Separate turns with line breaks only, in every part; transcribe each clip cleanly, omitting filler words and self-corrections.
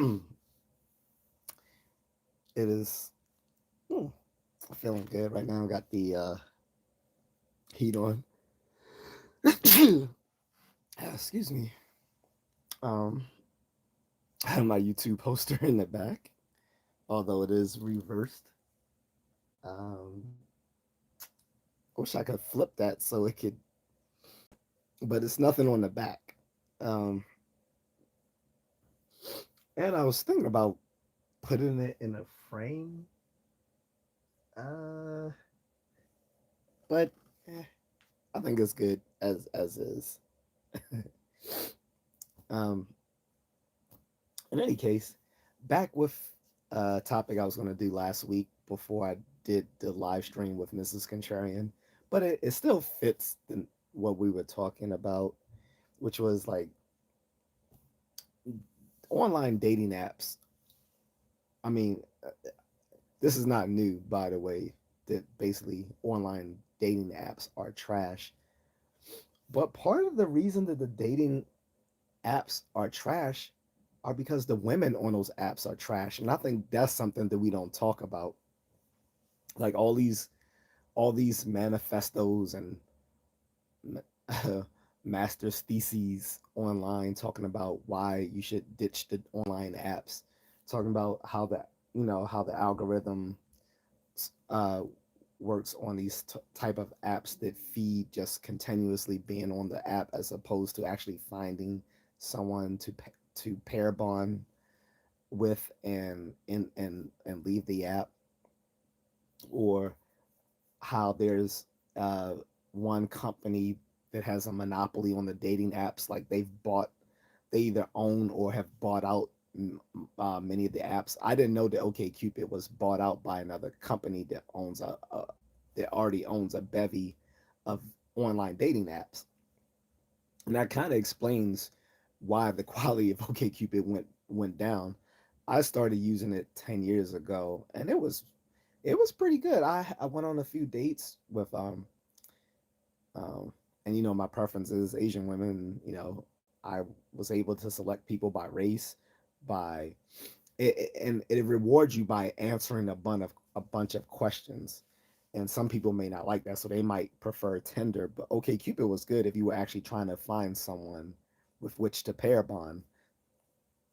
It is hmm, feeling good right now. Got the heat on. Excuse me. Um, I have my YouTube poster in the back, although it is reversed. Um, I wish I could flip that so it could, but it's nothing on the back. Um, and I was thinking about putting it in a frame, uh, but eh, I think it's good as is. um, in any case, back with a topic I was going to do last week before I did the live stream with Mrs. Contrarian, but it still fits what we were talking about, which was like online dating apps. I mean, this is not new, by the way, that basically online dating apps are trash. But part of the reason that the dating apps are trash are because the women on those apps are trash. And I think that's something that we don't talk about. Like all these manifestos and master's theses online talking about why you should ditch the online apps, talking about how the algorithm uh, works on these type of apps that feed just continuously being on the app as opposed to actually finding someone to pair bond with and leave the app, or how there's uh, one company that has a monopoly on the dating apps. Like they either own or have bought out many of the apps. I didn't know that OkCupid was bought out by another company that that already owns a bevy of online dating apps, and that kind of explains why the quality of OkCupid went down. I started using it 10 years ago, and it was pretty good. I went on a few dates with um and my preference is Asian women. I was able to select people by race, by and it rewards you by answering a bunch of questions. And some people may not like that, so they might prefer Tinder. But OkCupid was good if you were actually trying to find someone with which to pair bond,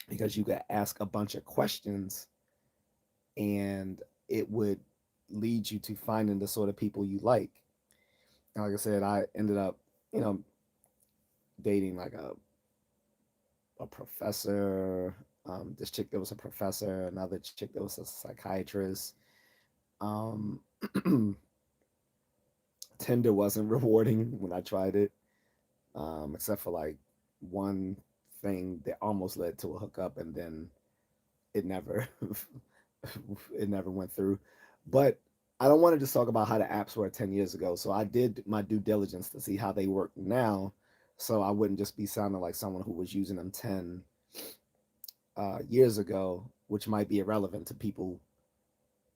because you could ask a bunch of questions and it would lead you to finding the sort of people you like. And like I said, I ended up, you know, dating like a professor. This chick that was a professor, another chick that was a psychiatrist. Um, Tinder wasn't rewarding when I tried it, except for like one thing that almost led to a hookup, and then it never it never went through. But I don't want to just talk about how the apps were 10 years ago. So I did my due diligence to see how they work now, so I wouldn't just be sounding like someone who was using them 10 years ago, which might be irrelevant to people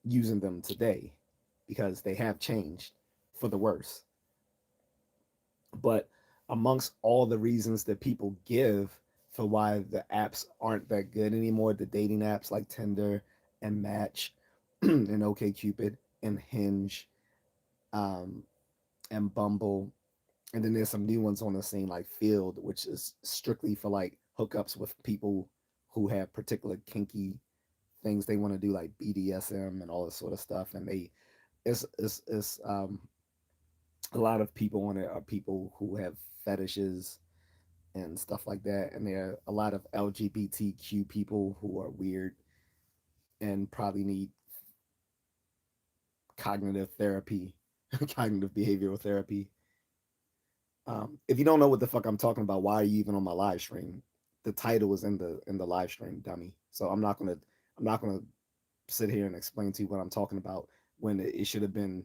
using them today, because they have changed for the worse. But amongst all the reasons that people give for why the apps aren't that good anymore, the dating apps like Tinder and Match and OkCupid and Hinge, um, and Bumble, and then there's some new ones on the scene like Field, which is strictly for like hookups with people who have particular kinky things they want to do, like BDSM and all this sort of stuff. And it's a lot of people on it are people who have fetishes and stuff like that. And there are a lot of LGBTQ people who are weird and probably need cognitive therapy, cognitive behavioral therapy. If you don't know what the fuck I'm talking about, why are you even on my live stream? The title is in the live stream, dummy. So I'm not gonna sit here and explain to you what I'm talking about when it should have been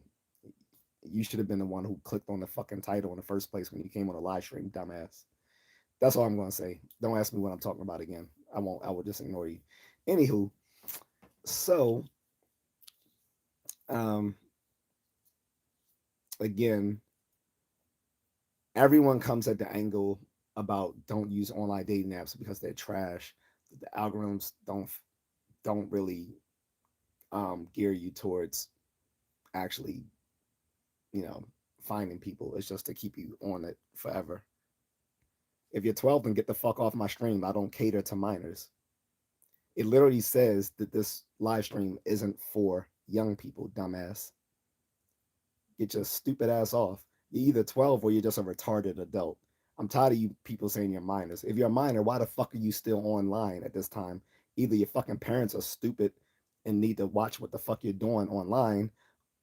you should have been the one who clicked on the fucking title in the first place when you came on a live stream, dumbass. That's all I'm gonna say. Don't ask me what I'm talking about again. I won't. I will just ignore you. Anywho, so um, again, everyone comes at the angle about don't use online dating apps because they're trash. the algorithms don't really gear you towards actually, you know, finding people. It's just to keep you on it forever. If you're 12, then get the fuck off my stream. I don't cater to minors. It literally says that this live stream isn't for young people, dumbass. Get your stupid ass off. You're either 12 or you're just a retarded adult. I'm tired of you people saying you're minors. If you're a minor, why the fuck are you still online at this time? Either your fucking parents are stupid and need to watch what the fuck you're doing online,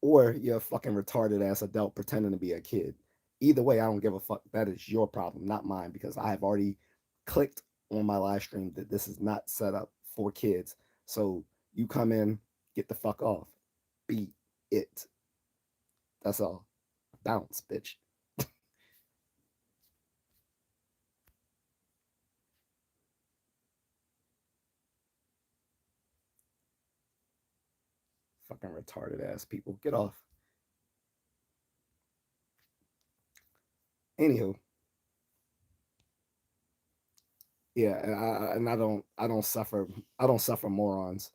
or you're a fucking retarded ass adult pretending to be a kid. Either way, I don't give a fuck. That is your problem, not mine, because I have already clicked on my live stream that this is not set up for kids. So you come in, get the fuck off. Beat it. That's all. Bounce, bitch. Fucking retarded ass people. Get off. Anywho, yeah, and I don't suffer morons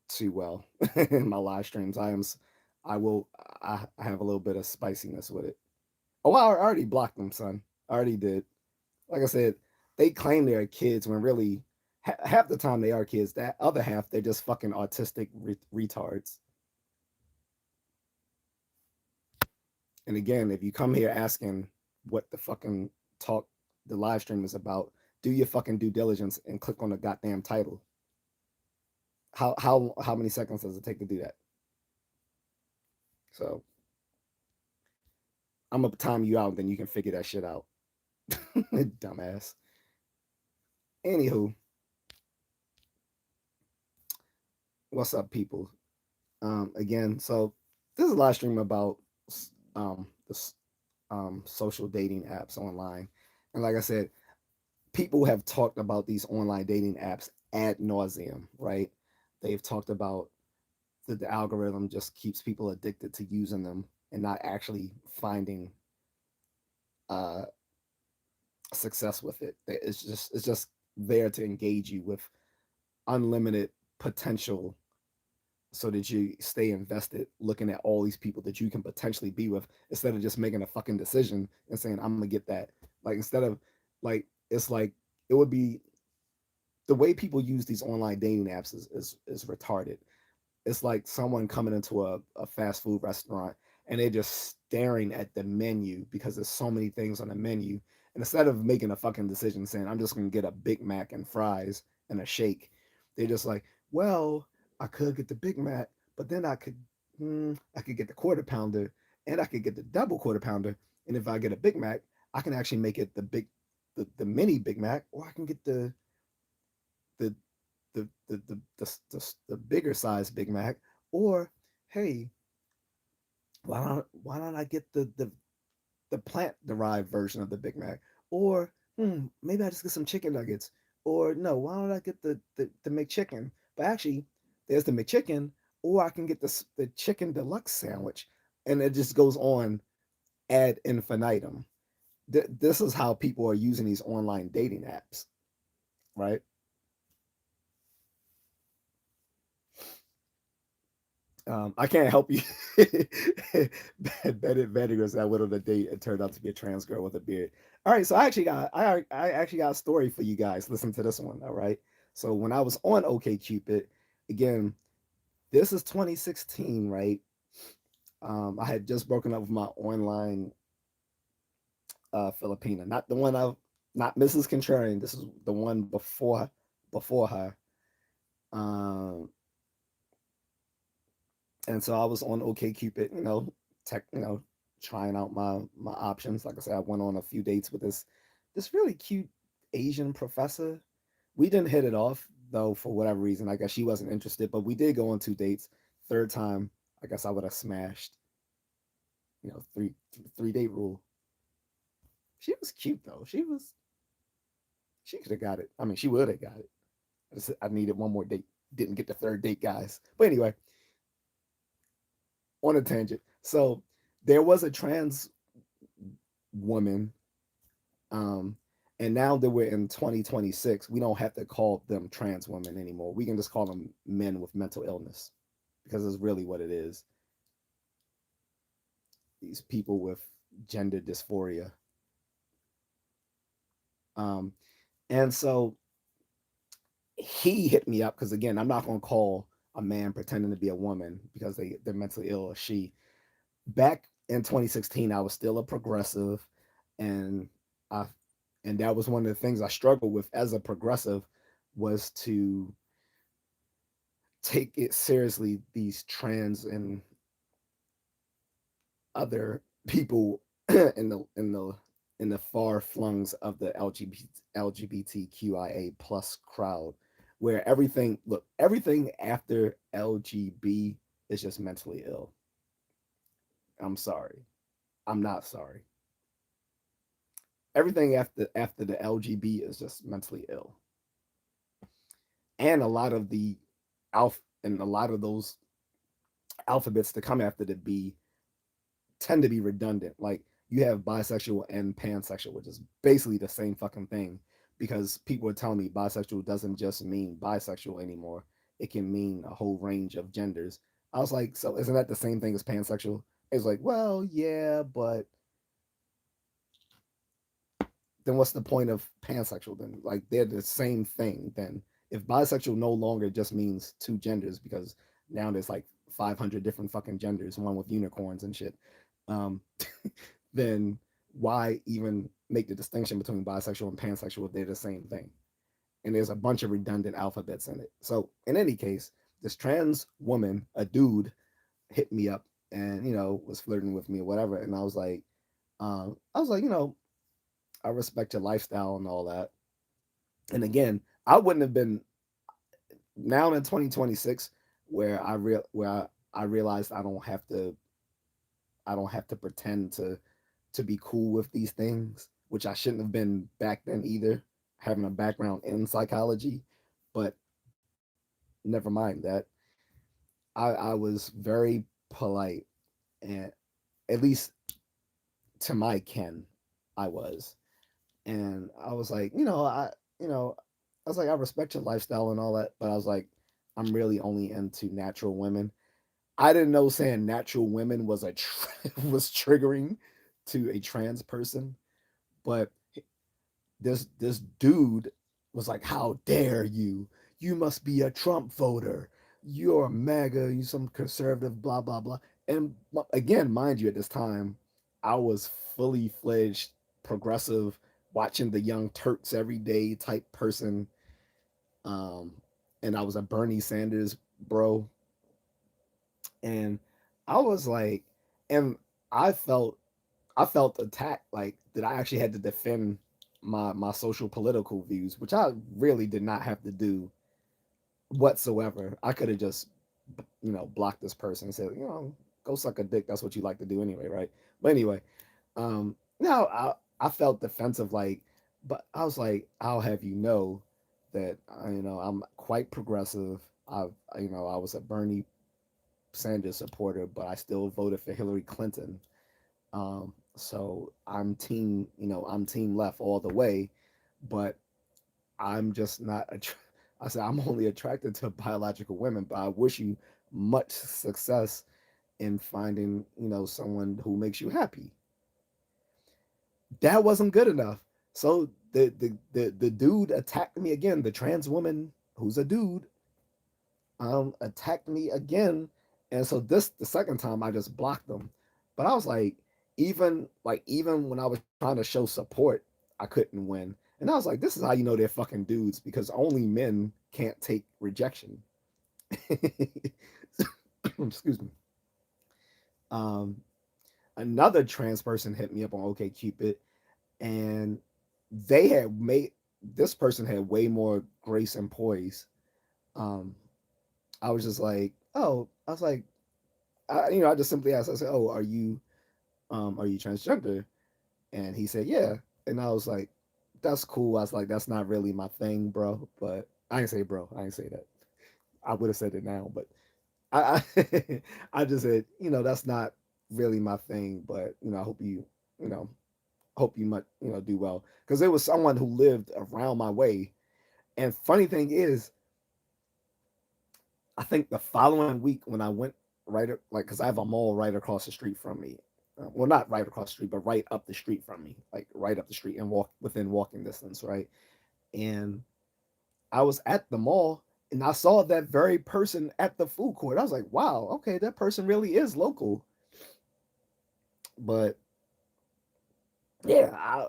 too well in my live streams. I will I have a little bit of spiciness with it. Oh, I already blocked them, son. I already did. Like I said, they claim they're kids when really half the time they are kids. That other half they're just fucking autistic retards. And again, if you come here asking what the fucking talk the live stream is about, do your fucking due diligence and click on the goddamn title. How many seconds does it take to do that? So I'm gonna time you out, then you can figure that shit out. Dumbass. Anywho, what's up, people? Again, so this is a live stream about this social dating apps online, and like I said, people have talked about these online dating apps ad nauseum, right? They've talked about that the algorithm just keeps people addicted to using them and not actually finding uh, success with it. It's just there to engage you with unlimited potential so that you stay invested looking at all these people that you can potentially be with instead of just making a fucking decision and saying I'm gonna get that. Like instead of like it's like it would be the way people use these online dating apps is retarded. It's like someone coming into a fast food restaurant and they're just staring at the menu because there's so many things on the menu. And instead of making a fucking decision saying, I'm just going to get a Big Mac and fries and a shake, they're just like, well, I could get the Big Mac, but then I could get the quarter pounder and I could get the double quarter pounder. And if I get a Big Mac, I can actually make it the mini Big Mac, or I can get the the bigger size Big Mac, or hey, why don't I get the plant derived version of the Big Mac, or maybe I just get some chicken nuggets, or no, why don't I get the McChicken? But actually, there's the McChicken, or I can get the chicken deluxe sandwich, and it just goes on ad infinitum. This is how people are using these online dating apps, right? I can't help you. Bennett Venegas that went on a date and turned out to be a trans girl with a beard. All right, so I actually got a story for you guys. Listen to this one. All right. So when I was on OKCupid, again, this is 2016, right? I had just broken up with my online Filipina, not the one not Mrs. Contrarian. This is the one before her. Um, and so I was on OKCupid, trying out my options. Like I said, I went on a few dates with this really cute Asian professor. We didn't hit it off though for whatever reason. I guess she wasn't interested, but we did go on two dates. Third time, I guess I would have smashed. Three date rule. She was cute though. She could have got it. I mean, she would have got it. I needed one more date. Didn't get the third date, guys. But anyway, on a tangent. So there was a trans woman, um, And now that we're in 2026, we don't have to call them trans women anymore. We can just call them men with mental illness because it's really what it is. These people with gender dysphoria. Um, and so he hit me up because, again, I'm not going to call a man pretending to be a woman because they're mentally ill or she. Back in 2016, I was still a progressive, and I and that was one of the things I struggled with as a progressive was to take it seriously, these trans and other people in the far flungs of the LGBTQIA plus crowd, where everything after LGB is just mentally ill. I'm sorry, I'm not sorry. Everything after the LGB is just mentally ill, and a lot of those alphabets to come after the B tend to be redundant. Like you have bisexual and pansexual, which is basically the same fucking thing. Because people are telling me bisexual doesn't just mean bisexual anymore; it can mean a whole range of genders. I was like, so isn't that the same thing as pansexual? It's like, well, yeah, but then what's the point of pansexual then? Like they're the same thing then. If bisexual no longer just means two genders because now there's like 500 different fucking genders, one with unicorns and shit, um, then why even make the distinction between bisexual and pansexual if they're the same thing? And there's a bunch of redundant alphabets in it. So in any case, this trans woman, a dude, hit me up and was flirting with me or whatever, and I was like, I respect your lifestyle and all that. And again, I wouldn't have been now in 2026 where I realized I don't have to pretend to be cool with these things, which I shouldn't have been back then either, having a background in psychology. But never mind that. I was very polite, and at least to my ken, I was. And I was like, you know, I was like, I respect your lifestyle and all that, but I was like, I'm really only into natural women. I didn't know saying natural women was was triggering to a trans person, but this dude was like, "How dare you? You must be a Trump voter. You're a MAGA. You some conservative. Blah blah blah." And again, mind you, at this time, I was fully fledged progressive, watching the Young Turks every day type person. Um, and I was a Bernie Sanders bro, and I was like, and I felt I felt attacked, like that I actually had to defend my social political views, which I really did not have to do whatsoever. I could have just blocked this person and said, go suck a dick. That's what you like to do anyway, right? But anyway, now I felt defensive, like, but I was like, I'll have you know that I'm quite progressive. I was a Bernie Sanders supporter, but I still voted for Hillary Clinton. So I'm team left all the way, but I'm just not. I said I'm only attracted to biological women, but I wish you much success in finding someone who makes you happy. That wasn't good enough. So the dude attacked me again. The trans woman who's a dude attacked me again, and so this the second time I just blocked them. But I was like, even when I was trying to show support, I couldn't win. And I was like, this is how you know they're fucking dudes because only men can't take rejection. Excuse me. Um, Another trans person hit me up on OkCupid, and they had made this person had way more grace and poise. Um, I was just like, oh, I was like, I just simply asked. I said, "Oh, are you transgender?" And he said, "Yeah." And I was like, "That's cool." I was like, "That's not really my thing, bro." But I didn't say, "Bro." I didn't say that. I would have said it now, but I I just said, "That's not really my thing." But I hope you know hope you might do well, because it was someone who lived around my way. And funny thing is, I think the following week when I went like, because I have a mall right across the street from me. Well, not right across the street, but right up the street from me, like right up the street and walk within walking distance, right? And I was at the mall and I saw that very person at the food court. I was like, wow, okay, that person really is local. But yeah,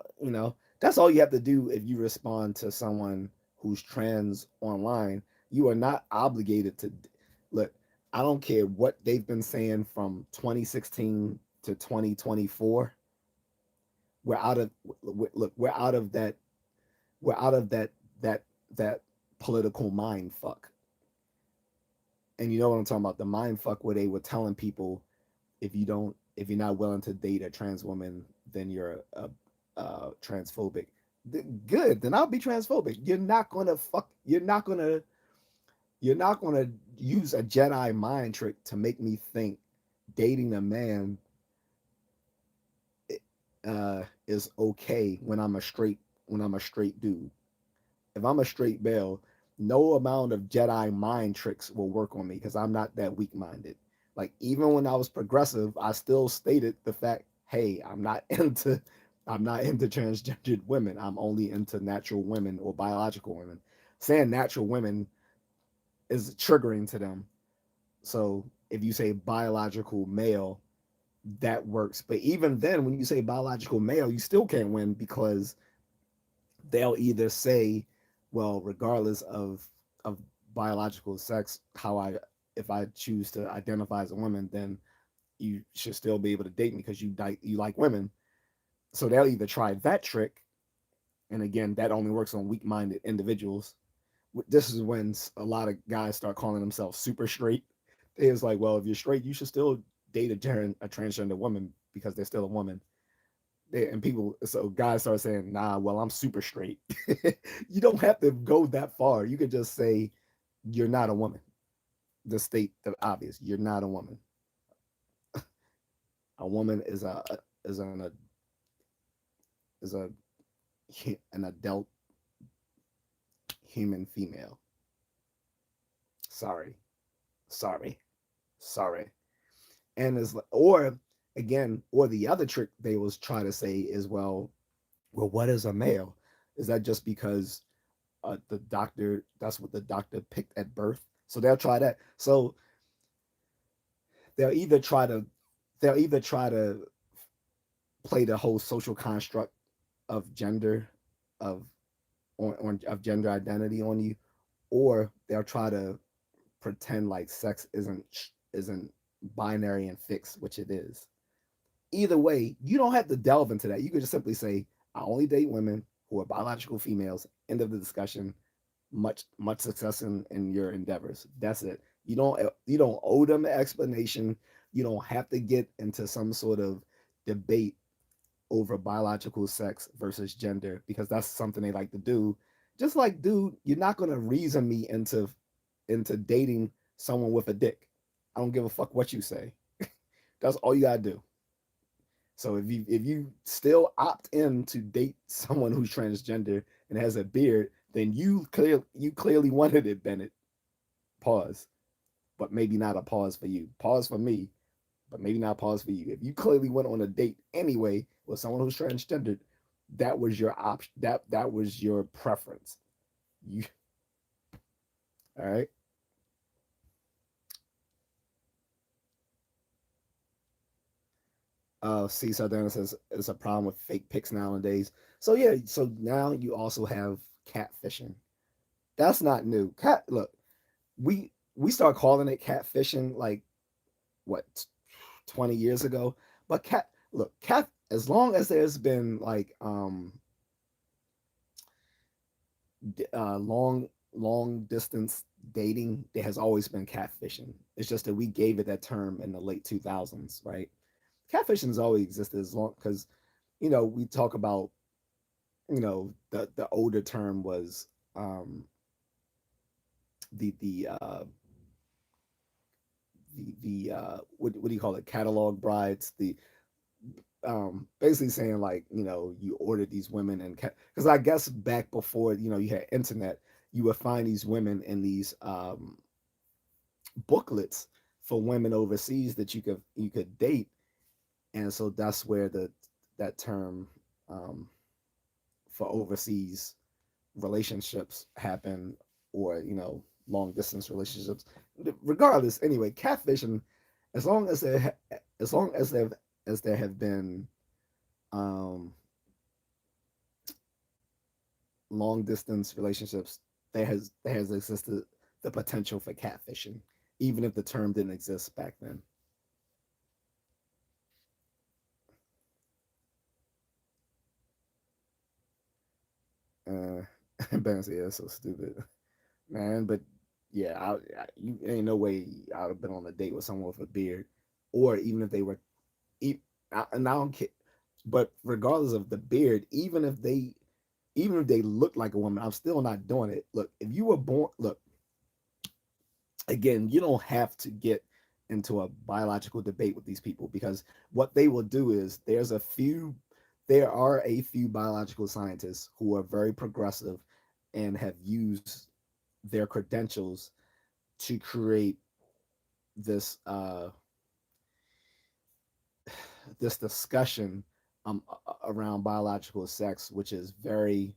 that's all you have to do if you respond to someone who's trans online. You are not obligated to look. I don't care what they've been saying from 2016 to 2024. We're out of look. We're out of that that political mind fuck. And you know what I'm talking about? The mind fuck where they were telling people, if you're not willing to date a trans woman, then you're transphobic. Good, then I'll be transphobic. You're not gonna use a Jedi mind trick to make me think dating a man is okay when I'm a straight dude. If I'm a straight male, no amount of Jedi mind tricks will work on me because I'm not that weak minded. Like, even when I was progressive, I still stated the fact, hey, I'm not into transgendered women. I'm only into natural women or biological women. Saying natural women is triggering to them. So if you say biological male, that works. But even then, when you say biological male, you still can't win because they'll either say, well, regardless of biological sex, how I if I choose to identify as a woman, then you should still be able to date me because you like women. So they'll either try that trick, and again, that only works on weak-minded individuals. This is when a lot of guys start calling themselves super straight. It's like, well, if you're straight, you should still date a transgender woman because they're still a woman. And people, so guys start saying, nah, well, I'm super straight. You don't have to go that far. You could just say you're not a woman. The state the obvious, you're not a woman. A woman is is a an adult human female. Sorry, sorry, sorry. And is or again, or the other trick they was try to say is, well, what is a male? Is that just because the doctor, that's what the doctor picked at birth? So they'll try that. So they'll either try to they'll either try to play the whole social construct of gender, of of gender identity on you, or they'll try to pretend like sex isn't binary and fixed, which it is. Either way, you don't have to delve into that. You could just simply say, I only date women who are biological females. End of the discussion. Much success in your endeavors. That's it. You don't owe them an explanation. You don't have to get into some sort of debate over biological sex versus gender because that's something they like to do. Just like, dude, you're not gonna reason me into dating someone with a dick. I don't give a fuck what you say. That's all you gotta do. So if you still opt in to date someone who's transgender and has a beard, then you clearly wanted it, Bennett. Pause. But maybe not a pause for you. Pause for me, but maybe not pause for you. If you clearly went on a date anyway with someone who's transgendered, that was your option. That was your preference. You all right? C Sardana says it's a problem with fake pics nowadays. So yeah, so now you also have catfishing. That's not new. Look, we start calling it catfishing like what 20 years ago. But cat as long as there's been like long distance dating, there has always been catfishing. It's just that we gave it that term in the late 2000s, right? Catfishing has always existed as long because we talk about the older term was the the uh the what do you call it, catalog brides, the basically saying like, you order these women and because I guess back before, you had internet, you would find these women in these booklets for women overseas that you could date, and so that's where that term, um, for overseas relationships happen, or long distance relationships. Regardless, anyway, catfishing, as long as as long as there have been, um, long distance relationships, there has existed the potential for catfishing, even if the term didn't exist back then. Uh, Ben said, "Yeah, so stupid, man." But yeah, you ain't no way I'd have been on a date with someone with a beard, or even if they were, e- and I don't care. But regardless of the beard, even if they look like a woman, I'm still not doing it. Look, if you were born, look, again, you don't have to get into a biological debate with these people, because what they will do is there are a few biological scientists who are very progressive and have used their credentials to create this this discussion, around biological sex, which is very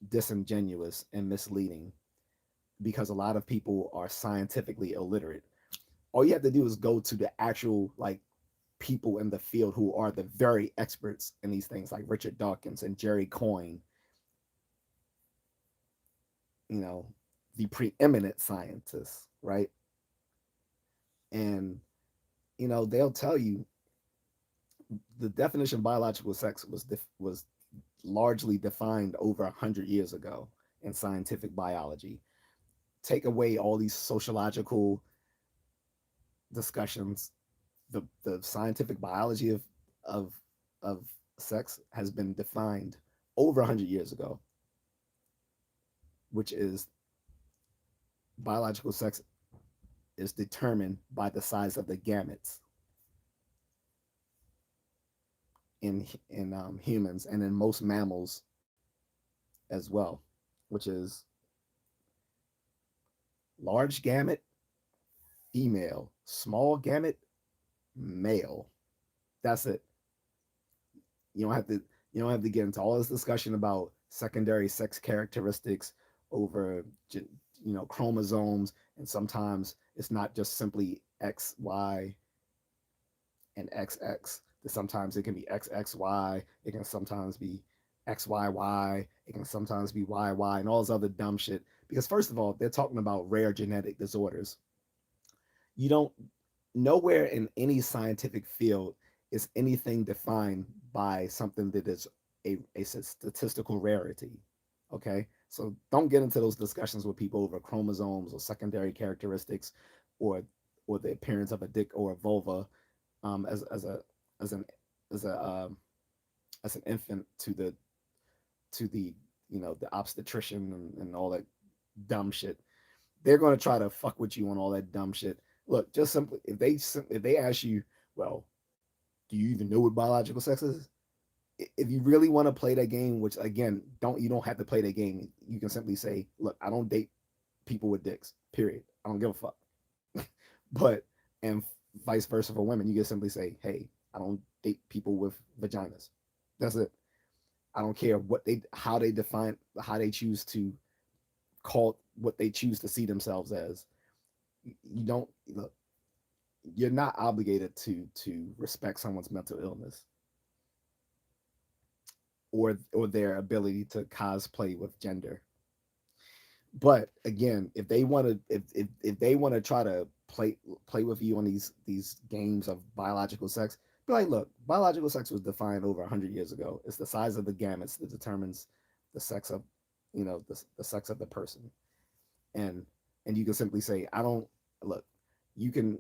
disingenuous and misleading, because a lot of people are scientifically illiterate. All you have to do is go to the actual, like, people in the field who are the very experts in these things, like Richard Dawkins and Jerry Coyne, you know, the preeminent scientists, right? And they'll tell you the definition of biological sex was largely defined over 100 years ago in scientific biology. Take away all these sociological discussions, the scientific biology of of sex has been defined over 100 years ago, which is biological sex is determined by the size of the gametes in humans and in most mammals as well, which is large gamete female, small gamete male. That's it. You don't have to you don't have to get into all this discussion about secondary sex characteristics over chromosomes, and sometimes it's not just simply XY and XX. Sometimes it can be XXY. It can sometimes be XYY. It can sometimes be YY and all this other dumb shit. Because first of all, they're talking about rare genetic disorders. You don't Nowhere in any scientific field is anything defined by something that is a statistical rarity. Okay, so don't get into those discussions with people over chromosomes or secondary characteristics, or the appearance of a dick or a vulva, as a as an as a as an infant to the the obstetrician, and all that dumb shit. They're going to try to fuck with you on all that dumb shit. Look, just simply, if they ask you, well, do you even know what biological sex is? If you really want to play that game, which again, you don't have to play that game. You can simply say, look, I don't date people with dicks. Period. I don't give a fuck. But and vice versa for women, you can simply say, hey, I don't date people with vaginas. That's it. I don't care how they choose to call what they choose to see themselves as. You don't look. You're not obligated to respect someone's mental illness, or their ability to cosplay with gender. But again, if they want to try to play with you on these games of biological sex, be like, look, biological sex was defined over 100 years ago. It's the size of the gametes that determines the sex of the sex of the person. And and you can simply say, I don't look. You can,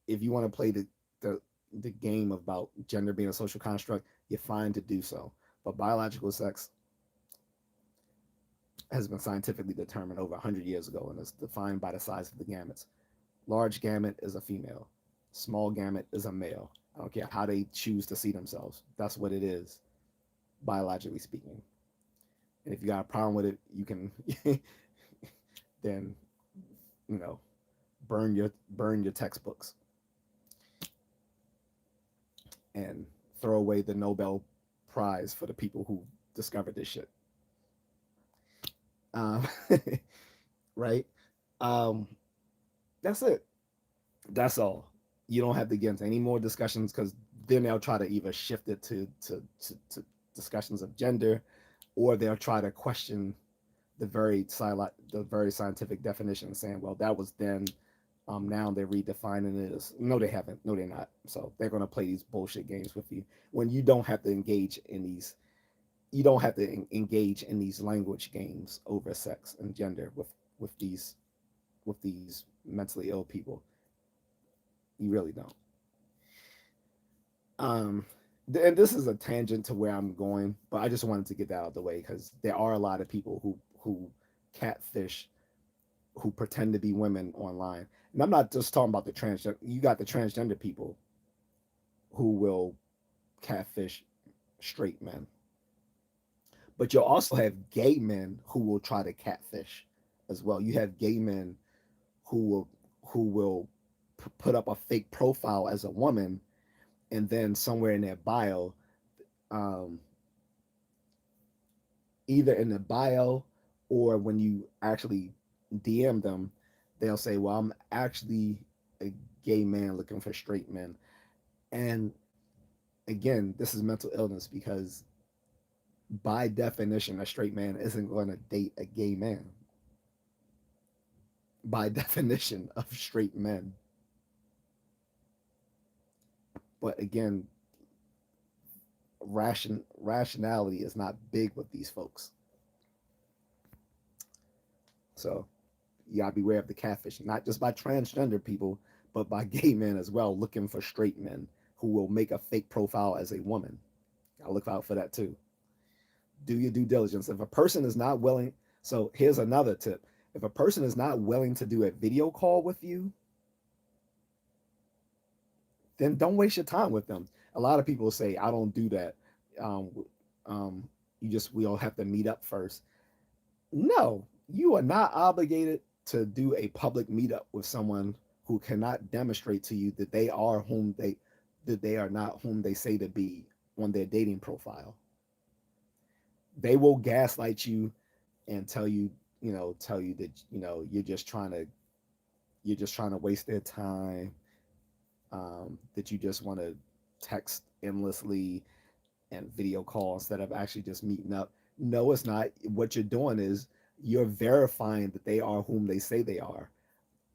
if you want to play the game about gender being a social construct, you're fine to do so. But biological sex has been scientifically determined over 100 years ago, and it's defined by the size of the gametes. Large gamete is a female, small gamete is a male. I don't care how they choose to see themselves. That's what it is, biologically speaking. And if you got a problem with it, you can then, you know, burn your textbooks and throw away the Nobel Prize for the people who discovered this shit. Um, right? Um, that's it. That's all. You don't have to get into any more discussions because then they'll try to either shift it to discussions of gender, or they'll try to question the very scientific definition, saying, "Well, that was then. Now they're redefining it as no, they haven't. No, they're not. So they're gonna play these bullshit games with you when you don't have to engage in these. You don't have to engage in these language games over sex and gender with these with these mentally ill people. You really don't. Um, and this is a tangent to where I'm going, but I just wanted to get that out of the way because there are a lot of people who catfish, who pretend to be women online. And I'm not just talking about the transgender. You got the transgender people who will catfish straight men, but you'll also have gay men who will try to catfish as well. You have gay men who will who will put up a fake profile as a woman, and then somewhere in their bio, um, either in the bio or when you actually DM them, they'll say, "Well, I'm actually a gay man looking for straight men." And again, this is mental illness because by definition, a straight man isn't going to date a gay man. By definition of straight men. But again, rationality is not big with these folks. So you gotta beware of the catfish, not just by transgender people, but by gay men as well, looking for straight men who will make a fake profile as a woman. Gotta look out for that too. Do your due diligence. If a person is not willing, so here's another tip. If a person is not willing to do a video call with you, then don't waste your time with them. A lot of people say, I don't do that. Um, we all have to meet up first. No, you are not obligated to do a public meetup with someone who cannot demonstrate to you that they are not whom they say to be on their dating profile. They will gaslight you and tell you that you're just trying to waste their time, that you just want to text endlessly and video call instead of actually just meeting up. No, it's not. What you're doing is you're verifying that they are whom they say they are.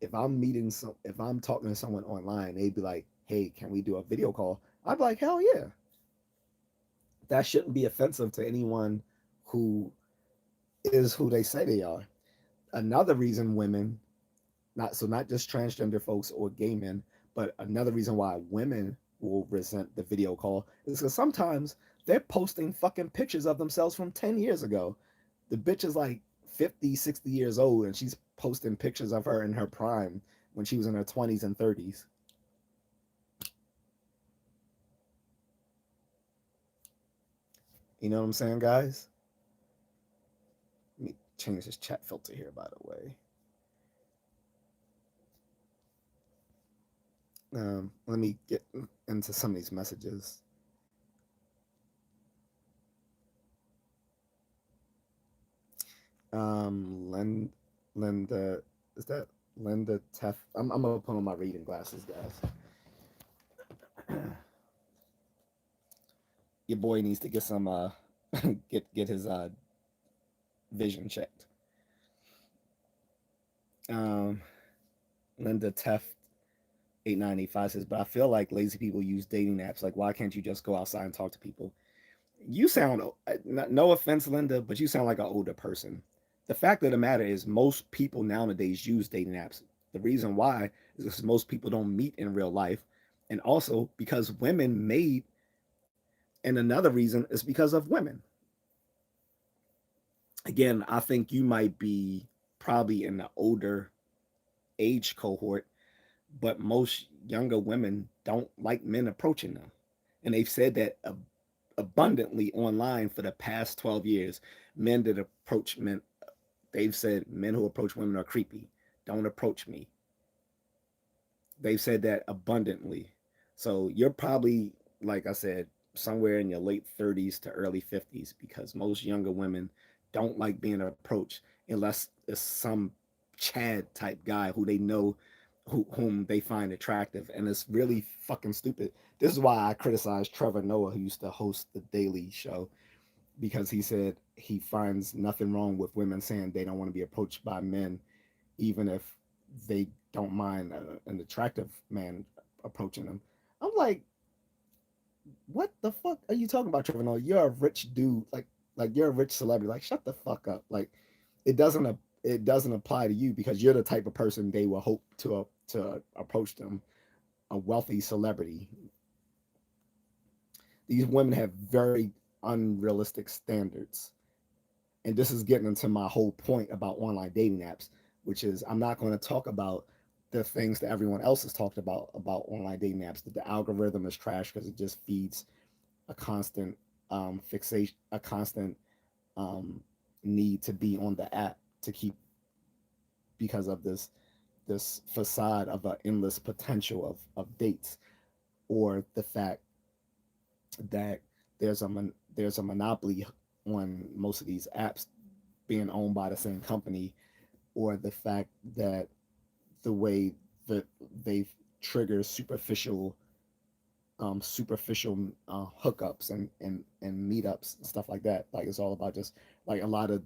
If I'm talking to someone online, they'd be like, "Hey, can we do a video call?" I'd be like, "Hell yeah!" That shouldn't be offensive to anyone who is who they say they are. Another reason women, not just transgender folks or gay men, but another reason why women will resent the video call is because sometimes they're posting fucking pictures of themselves from 10 years ago. The bitch is like 50, 60 years old and she's posting pictures of her in her prime when she was in her 20s and 30s. You know what I'm saying, guys? Let me change this chat filter here, by the way. Let me get into some of these messages. Len, Linda, is that Linda Teff? I'm gonna put on my reading glasses, guys. Your boy needs to get some get his vision checked. Um, Linda Teff 8985 says, but I feel like lazy people use dating apps. Like, why can't you just go outside and talk to people? You sound, no offense, Linda, but you sound like an older person. The fact of the matter is, most people nowadays use dating apps. The reason why is because most people don't meet in real life, and also because women made, and another reason is because of women. Again, I think you might be probably in the older age cohort, but most younger women don't like men approaching them. And they've said that abundantly online for the past 12 years. Men that approach men, they've said men who approach women are creepy. Don't approach me. They've said that abundantly. So you're probably, like I said, somewhere in your late 30s to early 50s because most younger women don't like being approached unless it's some Chad type guy who they know whom they find attractive. And it's really fucking stupid. This is why I criticize Trevor Noah, who used to host the Daily Show, because he said he finds nothing wrong with women saying they don't want to be approached by men, even if they don't mind an attractive man approaching them. I'm like, what the fuck are you talking about, Trevor Noah? You're a rich dude, like you're a rich celebrity. Like, shut the fuck up. Like, it doesn't it doesn't apply to you because you're the type of person they will hope to approach them, a wealthy celebrity. These women have very unrealistic standards. And this is getting into my whole point about online dating apps, which is I'm not going to talk about the things that everyone else has talked about online dating apps. That the algorithm is trash because it just feeds a constant fixation, a constant um, need to be on the app to keep because of this facade of an endless potential of dates, or the fact that there's a monopoly on most of these apps being owned by the same company, or the fact that the way that they trigger superficial hookups and meetups and stuff like that. Like it's all about just like a lot of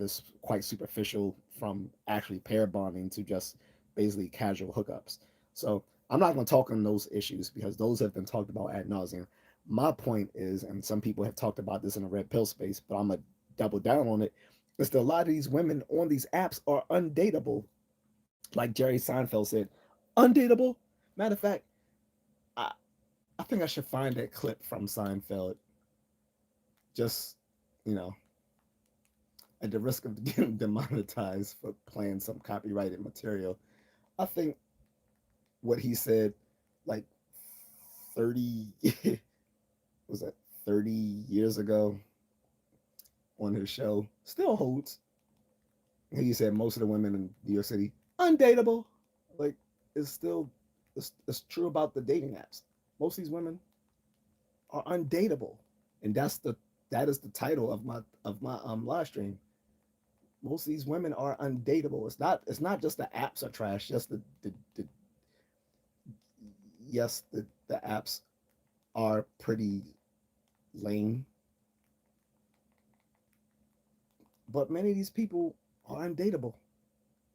it's quite superficial, from actually pair bonding to just basically casual hookups. So I'm not going to talk on those issues because those have been talked about ad nauseum. My point is, and some people have talked about this in the red pill space, but I'm gonna double down on it, is that a lot of these women on these apps are undateable. Like Jerry Seinfeld said, undateable. Matter of fact, I, I think I should find that clip from Seinfeld, just, you know, at the risk of getting demonetized for playing some copyrighted material. I think what he said, like 30, was that 30 years ago on his show, still holds. He said most of the women in New York City undateable. Like it's still it's true about the dating apps. Most of these women are undateable, and that is the title of my live stream. Most of these women are undateable. It's not just the apps are trash. Just the yes, the apps are pretty lame, but many of these people are undateable.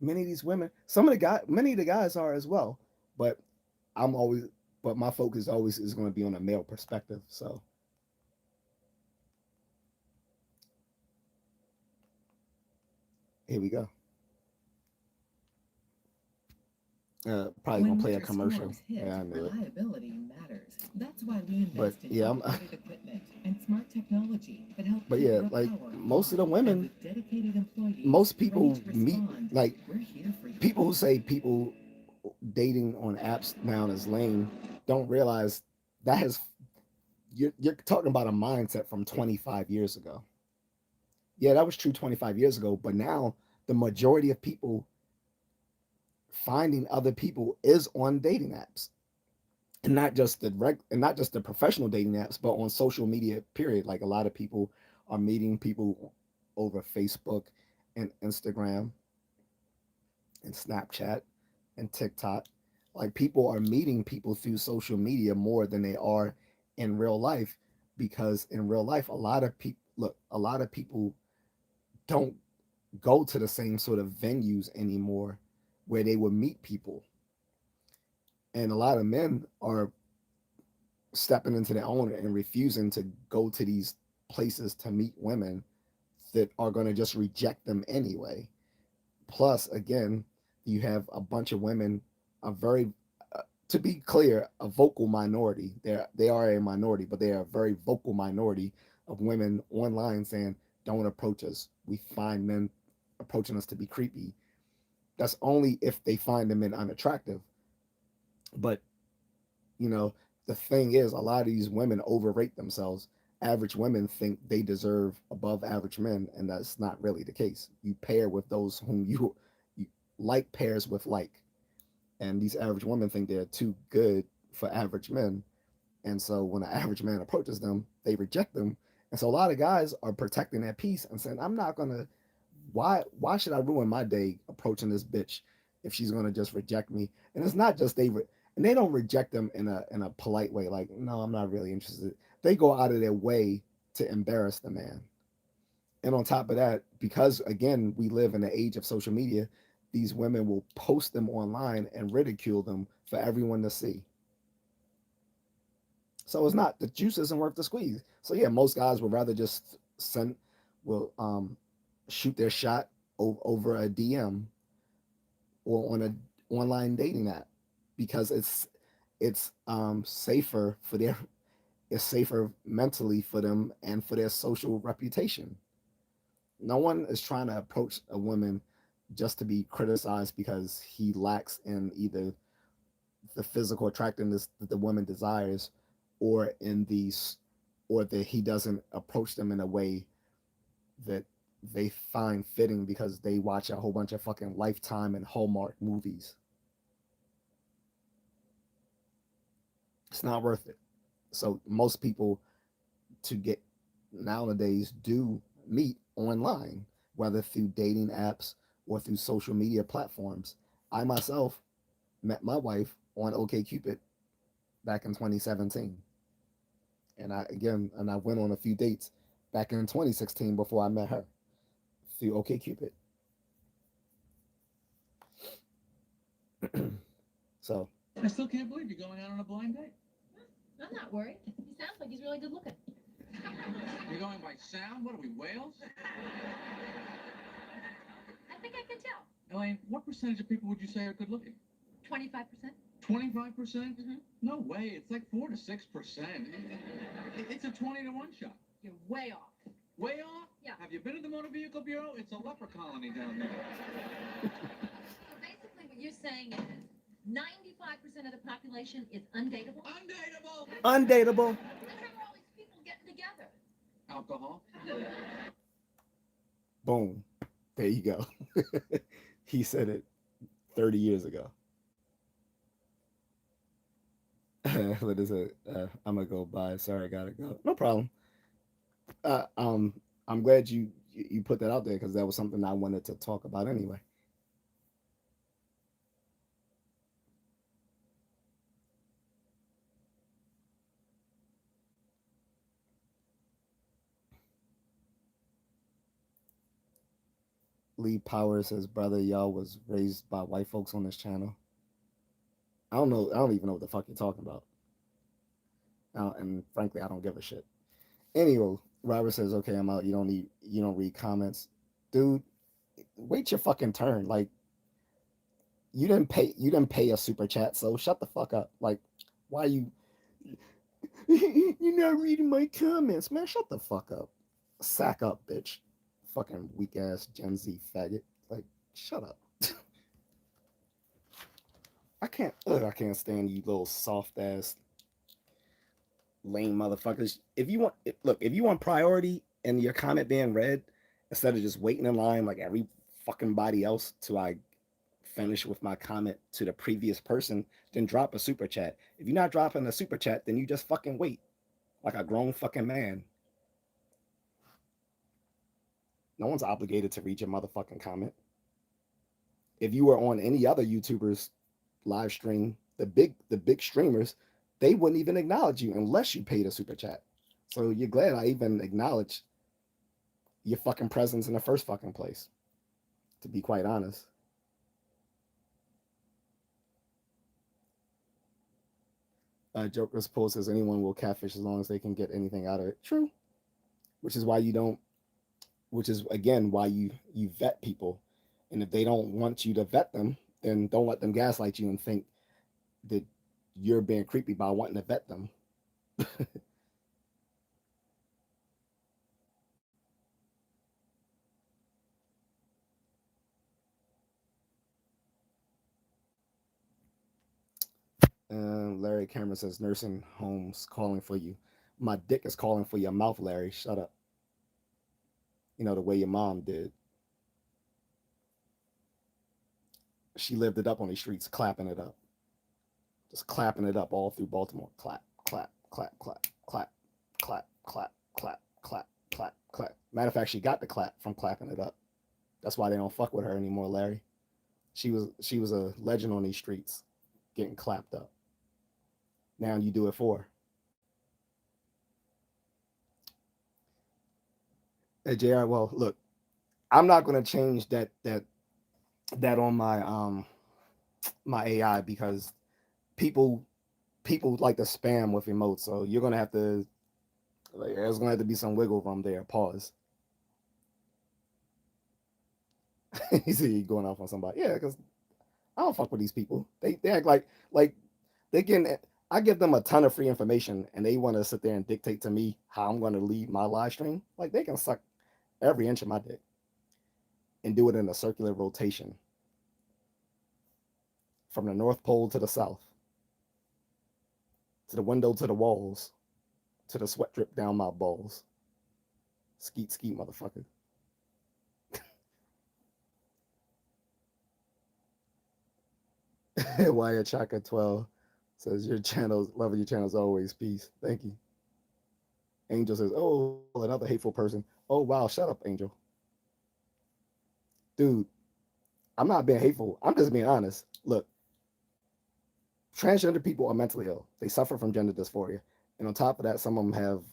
Many of these women, many of the guys are as well. But I'm always, but my focus always is going to be on a male perspective. So here we go. Probably gonna
When
play a
winter
commercial.
storms hit,
Yeah, I knew it.
reliability matters. That's why we
But
invest in
yeah,
upgraded equipment and smart technology that help
but
keep
yeah,
your
like
power
most of the
on. And
women,
with dedicated employees
most
ready
people
to
meet,
respond,
like
we're here for you.
people who say people dating on apps now is lame, don't realize that has you're talking about a mindset from 25 years ago. Yeah, that was true 25 years ago, but now the majority of people finding other people is on dating apps, and not just the professional dating apps, but on social media. Period. Like a lot of people are meeting people over Facebook and Instagram and Snapchat and TikTok. Like people are meeting people through social media more than they are in real life, because in real life a lot of people don't go to the same sort of venues anymore where they would meet people. And a lot of men are stepping into their own and refusing to go to these places to meet women that are going to just reject them anyway. Plus, again, you have a bunch of women, a very, to be clear, a vocal minority. They are a minority, but they are a very vocal minority of women online saying, "Don't approach us. We find men approaching us to be creepy." That's only if they find the men unattractive. But you know, the thing is, a lot of these women overrate themselves. Average women think they deserve above average men, and that's not really the case. You pair with those whom you like pairs with like, and these average women think they're too good for average men, and so when an average man approaches them, they reject them. And so a lot of guys are protecting their peace and saying, "I'm not gonna. Why should I ruin my day approaching this bitch if she's gonna just reject me?" And it's not just and they don't reject them in a polite way, like, "No, I'm not really interested." They go out of their way to embarrass the man. And on top of that, because again we live in the age of social media, these women will post them online and ridicule them for everyone to see. So it's not, the juice isn't worth the squeeze. So yeah, most guys would rather just send will shoot their shot over a DM or on a online dating app because it's safer for their it's safer mentally for them and for their social reputation. No one is trying to approach a woman just to be criticized because he lacks in either the physical attractiveness that the woman desires or in these or that he doesn't approach them in a way that they find fitting because they watch a whole bunch of fucking Lifetime and Hallmark movies. It's not worth it. So most people to get nowadays do meet online, whether through dating apps or through social media platforms. I myself met my wife on OKCupid back in 2017. And I went on a few dates back in 2016 before I met her through OKCupid. So
I still can't believe you're going out on a blind date.
I'm not worried. He sounds like he's really good looking.
You're going by sound? What are we, whales?
I think I can tell.
Elaine, what percentage of people would you say are good looking?
25%.
25%?
Mm-hmm.
No way. It's like 4 to 6%. It's a 20 to 1 shot.
You're way off.
Way off?
Yeah.
Have you been to the Motor Vehicle Bureau? It's a leper colony down there.
So basically what you're saying is 95% of the population is undateable?
Undateable!
undateable.
Then how are all these people getting together?
Alcohol?
Boom. There you go. He said it 30 years ago. What is it? I'm gonna go by. Sorry, I gotta go. No problem. Uh, um, I'm glad you put that out there because that was something I wanted to talk about anyway. Lee Power says, "Brother, y'all was raised by white folks on this channel." I don't know. I don't even know what the fuck you're talking about. And frankly, I don't give a shit. Anyway, Robert says, "Okay, I'm out. You don't read comments, dude. Wait your fucking turn. Like you didn't pay a super chat, so shut the fuck up. Like, why you you're not reading my comments, man? Shut the fuck up. Sack up, bitch. Fucking weak ass Gen Z faggot. Like, shut up. I can't stand you little soft ass lame motherfuckers. If you want priority and your comment being read, instead of just waiting in line like every fucking body else till I finish with my comment to the previous person, then drop a super chat. If you're not dropping a super chat, then you just fucking wait like a grown fucking man. No one's obligated to read your motherfucking comment. If you were on any other YouTuber's live stream, the big streamers, they wouldn't even acknowledge you unless you paid a super chat. So you're glad I even acknowledged your fucking presence in the first fucking place, to be quite honest. Joker's post says anyone will catfish as long as they can get anything out of it. True. Which is why you don't which is again why you vet people. And if they don't want you to vet them, then don't let them gaslight you and think that you're being creepy by wanting to vet them. Larry Cameron says nursing homes calling for you. My dick is calling for your mouth, Larry. Shut up. You know, the way your mom did. She lived it up on these streets, clapping it up. Just clapping it up all through Baltimore. Clap, clap, clap, clap, clap, clap, clap, clap, clap, clap, clap. Matter of fact, she got the clap from clapping it up. That's why they don't fuck with her anymore, Larry. She was a legend on these streets, getting clapped up. Now you do it for her. Hey Jr. Well, look, I'm not gonna change that on my AI because people people like to spam with emotes, so you're gonna have to like there's gonna have to be some wiggle room there. Pause. You see you going off on somebody. Yeah, because I don't fuck with these people. They act like they can. I give them a ton of free information, and they want to sit there and dictate to me how I'm going to lead my live stream. Like they can suck every inch of my dick and do it in a circular rotation from the North Pole to the South, to the window to the walls, to the sweat drip down my balls. Skeet skeet, motherfucker. Wyatt Chaka 12 says your channel, love your channels always. Peace. Thank you. Angel says, oh, another hateful person. Oh wow, shut up, Angel. Dude, I'm not being hateful. I'm just being honest. Look, transgender people are mentally ill. They suffer from gender dysphoria. And on top of that, some of them have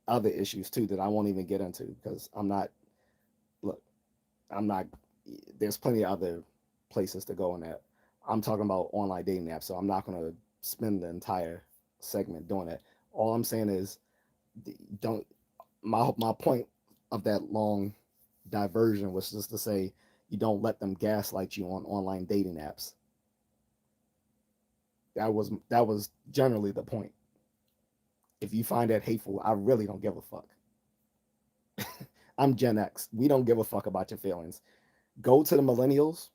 other issues too that I won't even get into because I'm not, look, I'm not, there's plenty of other places to go in that. I'm talking about online dating apps, so I'm not going to spend the entire segment doing that. All I'm saying is, don't, my point of that long diversion was just to say you don't let them gaslight you on online dating apps. That was generally the point. If you find that hateful, I really don't give a fuck. I'm Gen X. We don't give a fuck about your feelings. Go to the millennials,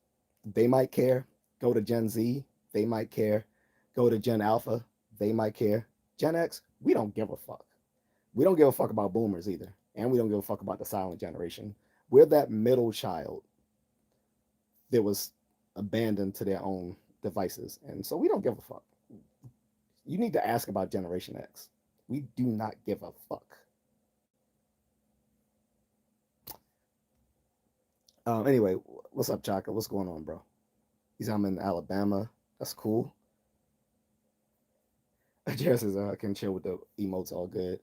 they might care. Go to Gen Z, they might care. Go to Gen Alpha, they might care. Gen X, we don't give a fuck. We don't give a fuck about boomers either. And we don't give a fuck about the silent generation. We're that middle child that was abandoned to their own devices. And so we don't give a fuck. You need to ask about Generation X. We do not give a fuck. Anyway, what's up, Chaka? What's going on, bro? He's I'm in Alabama. That's cool. Jared says I can chill with the emotes all good.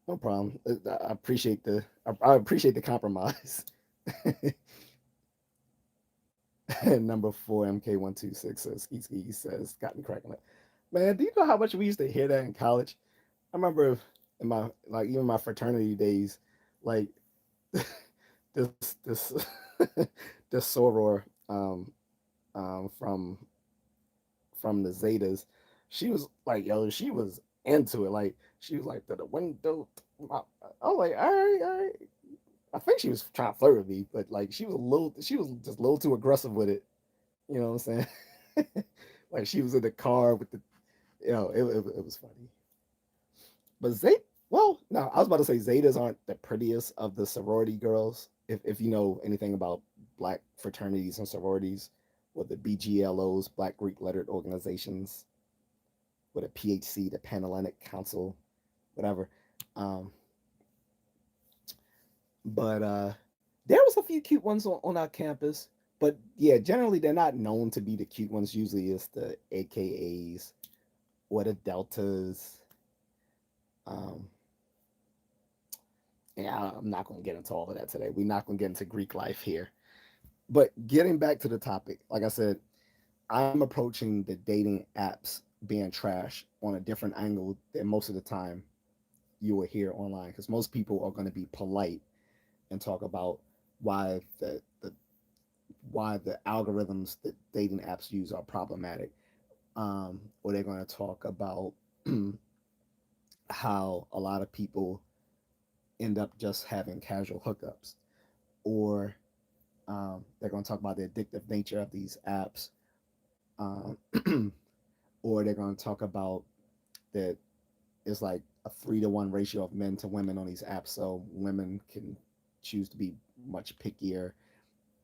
No problem. I appreciate the compromise. And number 4 MK126 says Ski says got me cracking up. Man, do you know how much we used to hear that in college? I remember in my like even my fraternity days, like this this soror from the Zetas, she was like, yo, she was into it. Like she was like to the window. I was like, all right, all right. I think she was trying to flirt with me, but like she was just a little too aggressive with it. You know what I'm saying? Like she was in the car with the, it was funny. But well, no, I was about to say Zetas aren't the prettiest of the sorority girls. If you know anything about black fraternities and sororities, with the BGLOs, Black Greek Lettered Organizations, with a PHC, the Panhellenic Council, whatever. Um, but there was a few cute ones on our campus. But yeah, generally they're not known to be the cute ones. Usually it's the AKAs or the Deltas. Um, yeah, I'm not going to get into all of that today. We're not going to get into Greek life here. But getting back to the topic, like I said, I'm approaching the dating apps being trash on a different angle than most of the time you will hear online because most people are going to be polite and talk about why the why the algorithms that dating apps use are problematic, or they're going to talk about how a lot of people end up just having casual hookups, or they're going to talk about the addictive nature of these apps, um, or they're going to talk about that it's like a 3-to-1 ratio of men to women on these apps, so women can choose to be much pickier,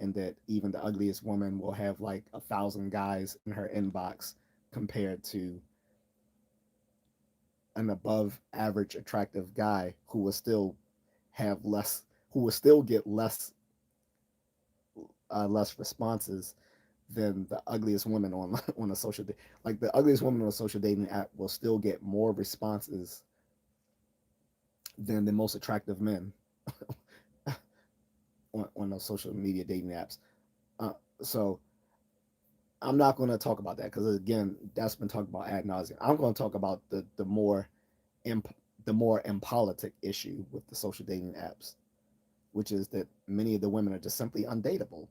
and that even the ugliest woman will have like 1,000 guys in her inbox compared to an above average attractive guy who will still have less, who will still get less responses than the ugliest woman on on a like the ugliest woman on a social dating app will still get more responses than the most attractive men on those social media dating apps. So I'm not going to talk about that because again, that's been talked about ad nauseum. I'm going to talk about imp, the more impolitic issue with the social dating apps, which is that many of the women are just simply undateable.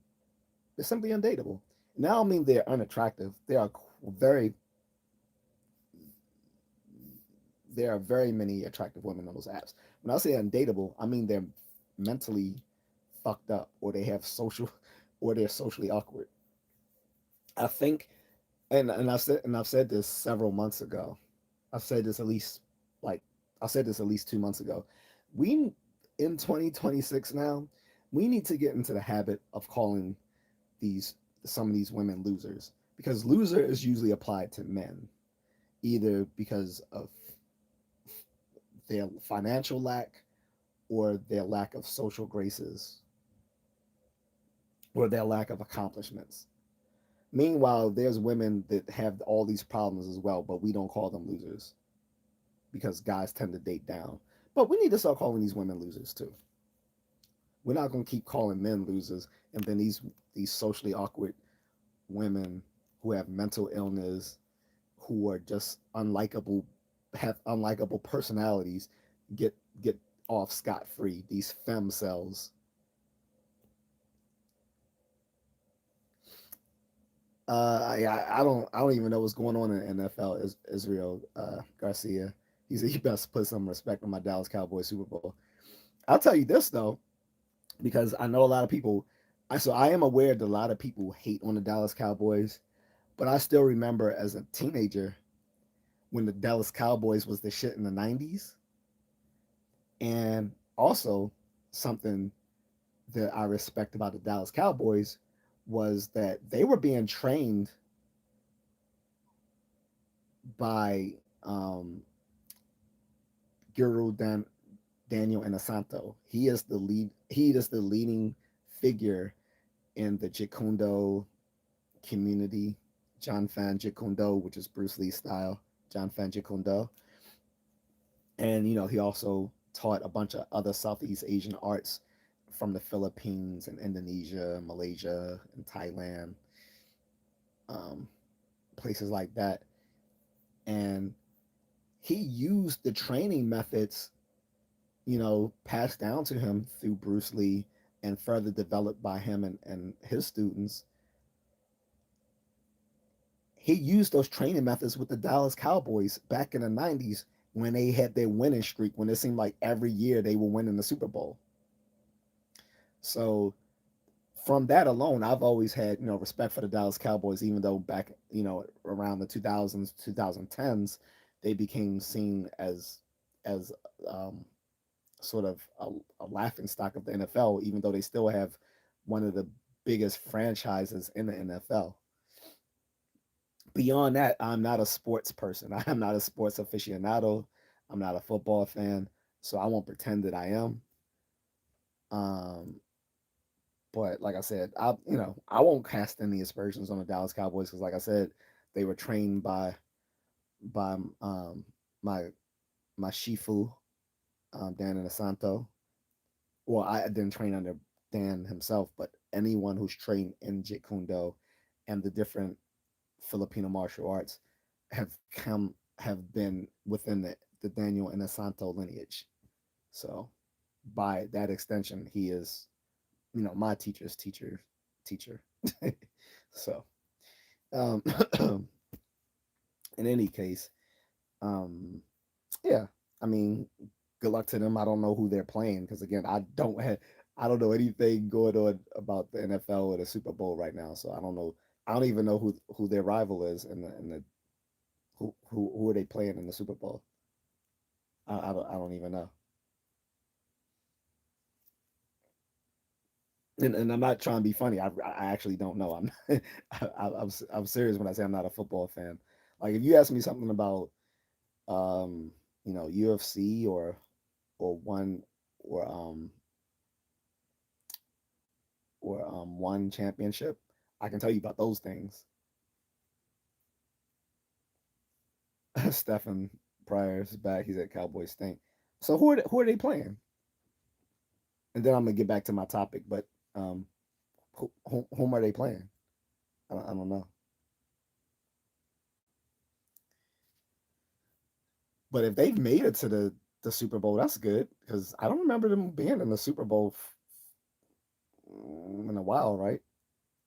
They're simply undateable. Now, I don't mean they're unattractive. Very there are very many attractive women on those apps. When I say undateable, I mean they're mentally fucked up, or they have social, or they're socially awkward. I think, and I've said this several months ago. I've said this at least like I said this at least 2 months ago. We in 2026 now, we need to get into the habit of calling these some of these women losers, because loser is usually applied to men, either because of their financial lack or their lack of social graces or their lack of accomplishments. Meanwhile, there's women that have all these problems as well, but we don't call them losers because guys tend to date down. But we need to start calling these women losers too. We're not going to keep calling men losers, and then these socially awkward women who have mental illness, who are just unlikable, have unlikable personalities, get get off scot free. These fem cells. I don't even know what's going on in the NFL. Is Israel Garcia? He said you best put some respect on my Dallas Cowboys Super Bowl. I'll tell you this though, because I know a lot of people. I am aware that a lot of people hate on the Dallas Cowboys, but I still remember as a teenager when the Dallas Cowboys was the shit in the '90s, and also something that I respect about the Dallas Cowboys was that they were being trained by Guru Daniel Inosanto. He is the leading figure in the Jeet community. John Fan Jeet which is Bruce Lee style. John Fan Jeet, and he also taught a bunch of other Southeast Asian arts from the Philippines and Indonesia, Malaysia, and Thailand, um, places like that. And he used the training methods, passed down to him through Bruce Lee and further developed by him and his students. He used those training methods with the Dallas Cowboys back in the '90s when they had their winning streak, when it seemed like every year they were winning the Super Bowl. So from that alone, I've always had respect for the Dallas Cowboys, even though back around the 2000s, 2010s, they became seen as um, sort of a laughing stock of the NFL, even though they still have one of the biggest franchises in the NFL. Beyond that, I'm not a sports person. I'm not a sports aficionado. I'm not a football fan, so I won't pretend that I am. Um, but like I said, I won't cast any aspersions on the Dallas Cowboys because, like I said, they were trained by my my shifu, Dan Inosanto. Well, I didn't train under Dan himself, but anyone who's trained in Jeet Kune Do and the different Filipino martial arts have been within the Daniel Inosanto lineage. So by that extension, he is my teacher's teacher. So um, in any case, um, yeah, I mean, good luck to them. I don't know who they're playing because again, I don't know anything going on about the NFL or the Super Bowl right now, so I don't know I don't even know who their rival is in the who are they playing in the Super Bowl. I don't even know. And I'm not trying to be funny. I actually don't know. I'm serious when I say I'm not a football fan. Like if you ask me something about UFC or one or um one championship, I can tell you about those things. Stephen Pryor's back. He's at Cowboys stink. So who are they playing? And then I'm gonna get back to my topic. But um, whom are they playing? I don't know. But if they've made it to the Super Bowl, that's good because I don't remember them being in the Super Bowl in a while, right?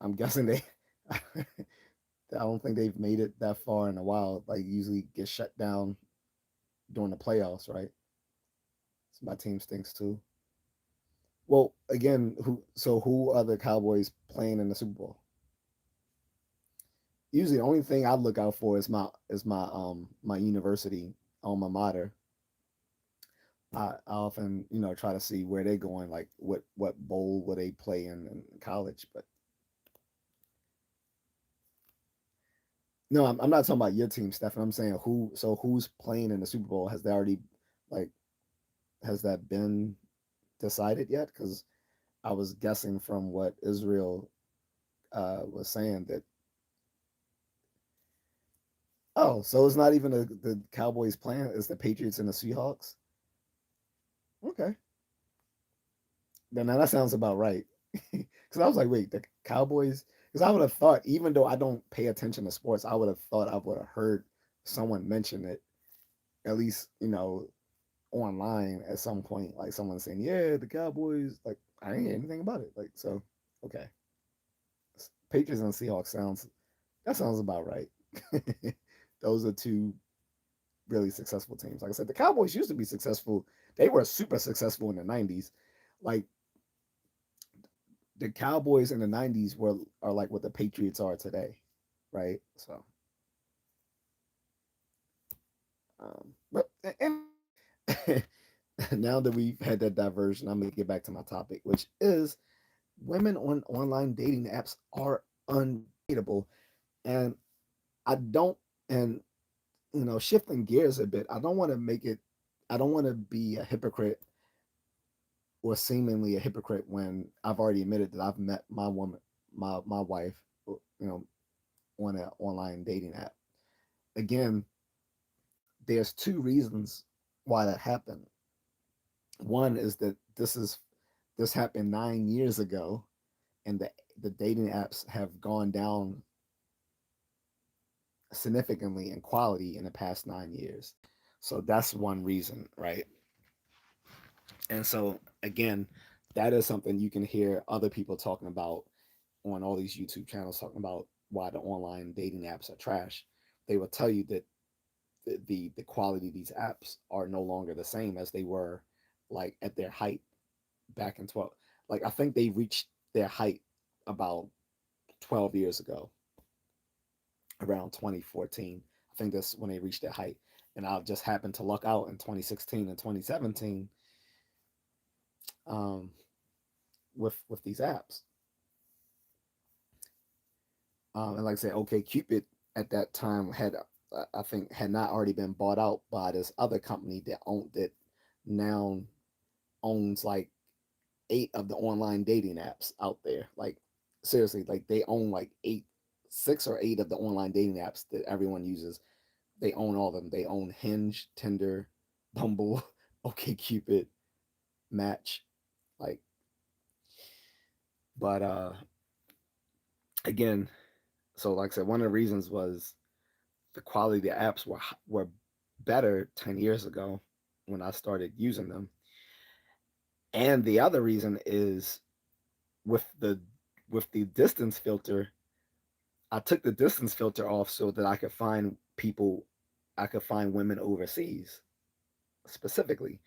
I'm guessing they. I don't think they've made it that far in a while. Like usually get shut down during the playoffs, right? So my team stinks too. Well, again, who are the Cowboys playing in the Super Bowl? Usually, the only thing I look out for is my university alma mater. I often try to see where they're going, like what bowl will they play in college. But no, I'm not talking about your team, Stefan. I'm saying who's playing in the Super Bowl? Has they already like has that been decided yet? Because I was guessing from what Israel was saying that. Oh, so it's not even the Cowboys playing; it's the Patriots and the Seahawks. Okay, then now that sounds about right. Because I was like, wait, the Cowboys? Because I would have thought, even though I don't pay attention to sports, I would have thought I would have heard someone mention it, at least online at some point, like someone saying, "Yeah, the Cowboys." Like I didn't hear anything about it. Like so, okay, Patriots and Seahawks sounds about right. Those are two really successful teams. Like I said, the Cowboys used to be successful. They were super successful in the '90s. Like the Cowboys in the '90s are like what the Patriots are today, right? So, but and now that we've had that diversion, I'm gonna get back to my topic, which is women on online dating apps are undateable, and I don't and shifting gears a bit. I don't want to make it. I don't want to be a hypocrite or seemingly a hypocrite when I've already admitted that I've met my woman, my wife, on an online dating app. Again, there's two reasons why that happened. One is that this happened 9 years ago, and the dating apps have gone down significantly in quality in the past 9 years. So that's one reason, right? And so again, that is something you can hear other people talking about on all these YouTube channels talking about why the online dating apps are trash. They will tell you that the quality of these apps are no longer the same as they were like at their height back in 12, like I think they reached their height about 12 years ago, around 2014. I think that's when they reached their height. And I just happened to luck out in 2016 and 2017 um, with these apps. And like I said, OK Cupid at that time had I think had not already been bought out by this other company that now owns like eight of the online dating apps out there. Like seriously, like they own like six or eight of the online dating apps that everyone uses. They own all of them. They own Hinge, Tinder, Bumble, OK Cupid, Match. Like, but again, so like I said, one of the reasons was the quality of the apps were better 10 years ago when I started using them, and the other reason is with the distance filter. I took the distance filter off so that I could find women overseas specifically.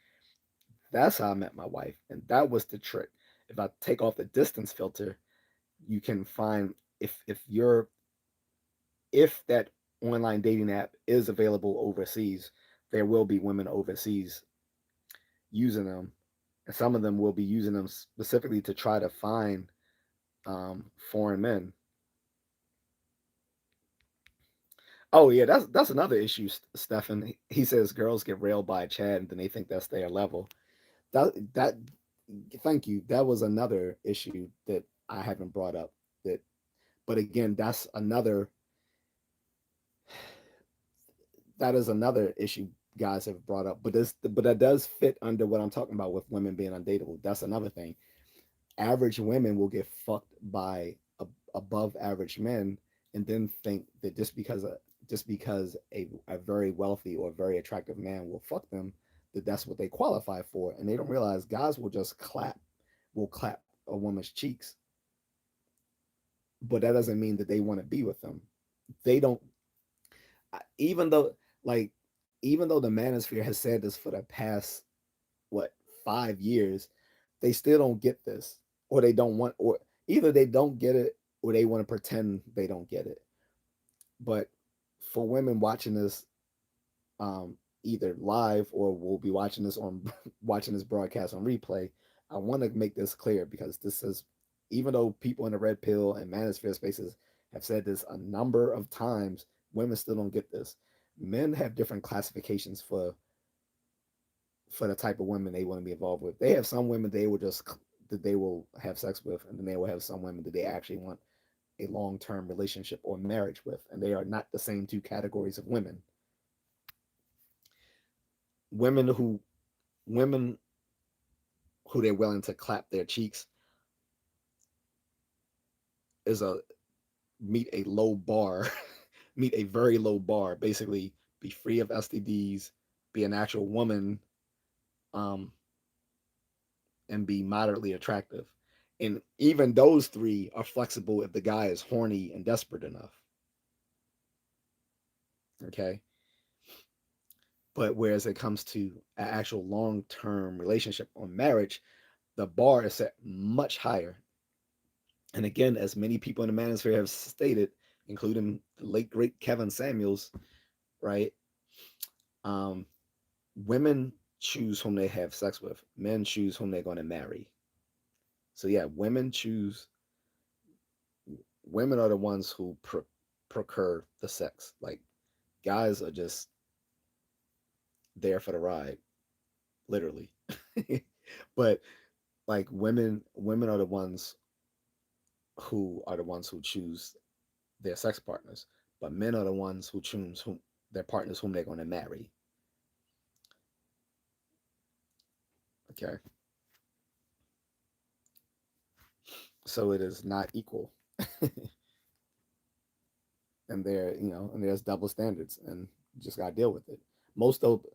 That's how I met my wife, and that was the trick. If I take off the distance filter, you can find if you're if that online dating app is available overseas, there will be women overseas using them, and some of them will be using them specifically to try to find foreign men. Oh yeah, that's another issue, Stefan. He says girls get railed by a Chad and then they think that's their level. That thank you. That was another issue that I haven't brought up. That, but again, that is another issue guys have brought up. But that does fit under what I'm talking about with women being undateable. That's another thing. Average women will get fucked by above average men, and then think that just because a very wealthy or very attractive man will fuck them, that that's what they qualify for, and they don't realize guys will clap a woman's cheeks, but that doesn't mean that they want to be with them. They don't, even though like even though the manosphere has said this for the past what 5 years, they still don't get this, or they don't want, or either they don't get it or they want to pretend they don't get it. But for women watching this, either live or will be watching this on watching this broadcast on replay, I want to make this clear because this is, even though people in the red pill and manosphere spaces have said this a number of times, women still don't get this. Men have different classifications for the type of women they want to be involved with. They have some women that they will have sex with, and then they will have some women that they actually want a long-term relationship or marriage with, and they are not the same two categories of women. Women who women who they're willing to clap their cheeks is a meet a low bar, meet a very low bar. Basically, be free of STDs, be an actual woman, um, and be moderately attractive. And even those three are flexible if the guy is horny and desperate enough. Okay. But whereas it comes to an actual long term relationship or marriage, the bar is set much higher. And again, as many people in the manosphere have stated, including the late great Kevin Samuels, right? Um, women choose whom they have sex with. Men choose whom they're going to marry. So yeah, women are the ones who procure the sex. Like guys are just there for the ride, literally. But like women are the ones who choose their sex partners, but men are the ones who choose whom their partners whom they're going to marry. Okay, so it is not equal, and there's double standards, and you just got to deal with it. Most of,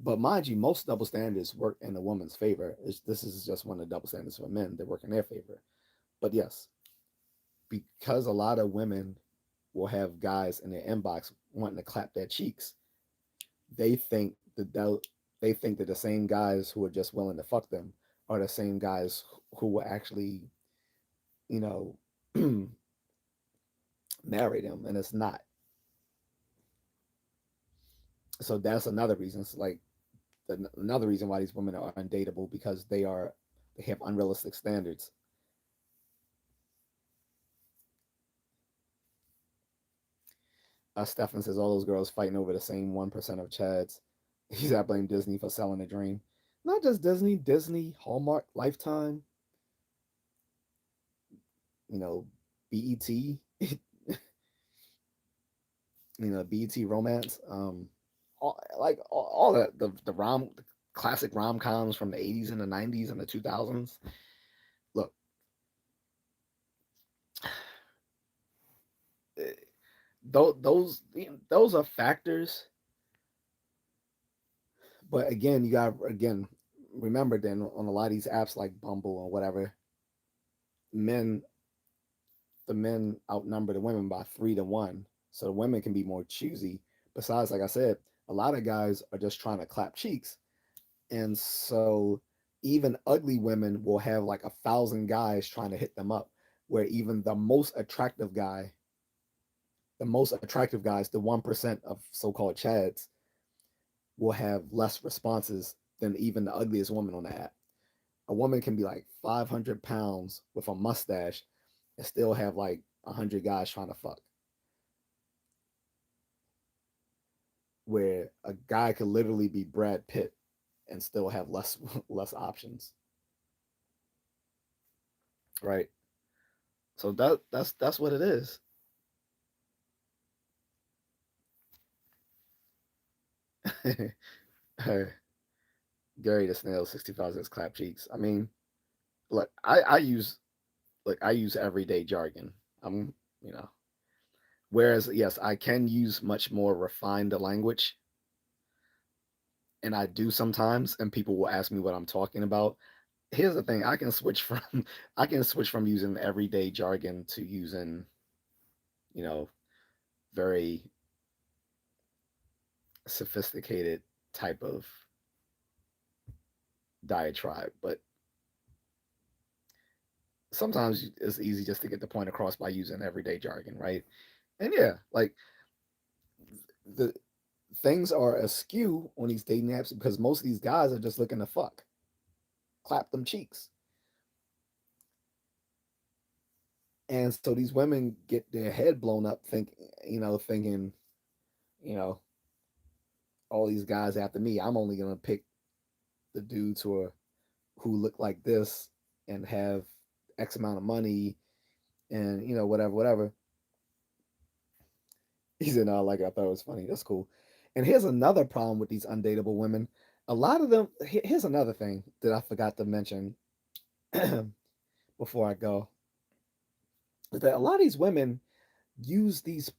but mind you, most double standards work in a woman's favor. This is just one of the double standards for men that work in their favor. But yes, because a lot of women will have guys in their inbox wanting to clap their cheeks, they think they think that the same guys who are just willing to fuck them are the same guys who will actually, you know, marry them, and it's not. So that's another reason. It's like another reason why these women are undateable, because they have unrealistic standards. Stefan says all those girls fighting over the same 1% of Chads. He's I blame Disney for selling the dream. Not just Disney, Hallmark, Lifetime, you know, BET, BET Romance, all that the classic rom coms from the 80s and the 90s and the 2000s. Look, eh, those are factors, but again, you got again remember then on a lot of these apps like Bumble or whatever, men the men outnumber the women by 3 to 1, so the women can be more choosy. Besides, like I said, a lot of guys are just trying to clap cheeks, and so even ugly women will have like 1,000 guys trying to hit them up, where even the most attractive guy the most attractive guys, the 1% of so-called chads, will have less responses than even the ugliest woman on the app. A woman can be like 500 pounds with a mustache and still have like 100 guys trying to fuck. Where a guy could literally be Brad Pitt and still have less less options. Right? So that's what it is. Hey, Gary the Snail 65 says clap cheeks. I mean, look, I use everyday jargon. I'm you know. Whereas yes, I can use much more refined language, and I do sometimes, and people will ask me what I'm talking about. Here's the thing: I can switch from I can switch from using everyday jargon to using you know very sophisticated type of diatribe, but sometimes it's easy just to get the point across by using everyday jargon, right? And yeah, like the things are askew on these dating apps because most of these guys are just looking to fuck, clap them cheeks. And so these women get their head blown up thinking, you know, all these guys after me, I'm only gonna pick the dudes who look like this and have X amount of money and whatever. He said, "No, like I thought it was funny. That's cool." And here's another problem with these undateable women. A lot of them. Here's another thing that I forgot to mention before I go. Is that a lot of these women use these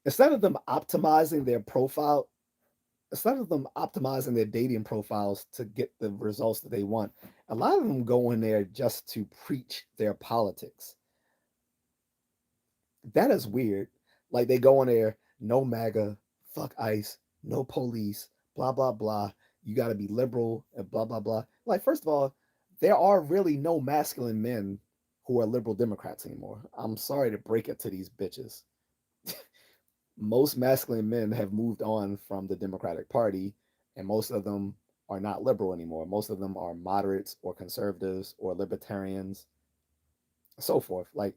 instead of them optimizing their profile, instead of them optimizing their dating profiles to get the results that they want. A lot of them go in there just to preach their politics. That is weird. Like they go in there, no MAGA, fuck ICE, no police, blah blah blah. You got to be liberal and blah blah blah. Like first of all, there are really no masculine men who are liberal Democrats anymore. I'm sorry to break it to these bitches. Most masculine men have moved on from the Democratic Party, and most of them are not liberal anymore. Most of them are moderates or conservatives or libertarians, so forth. Like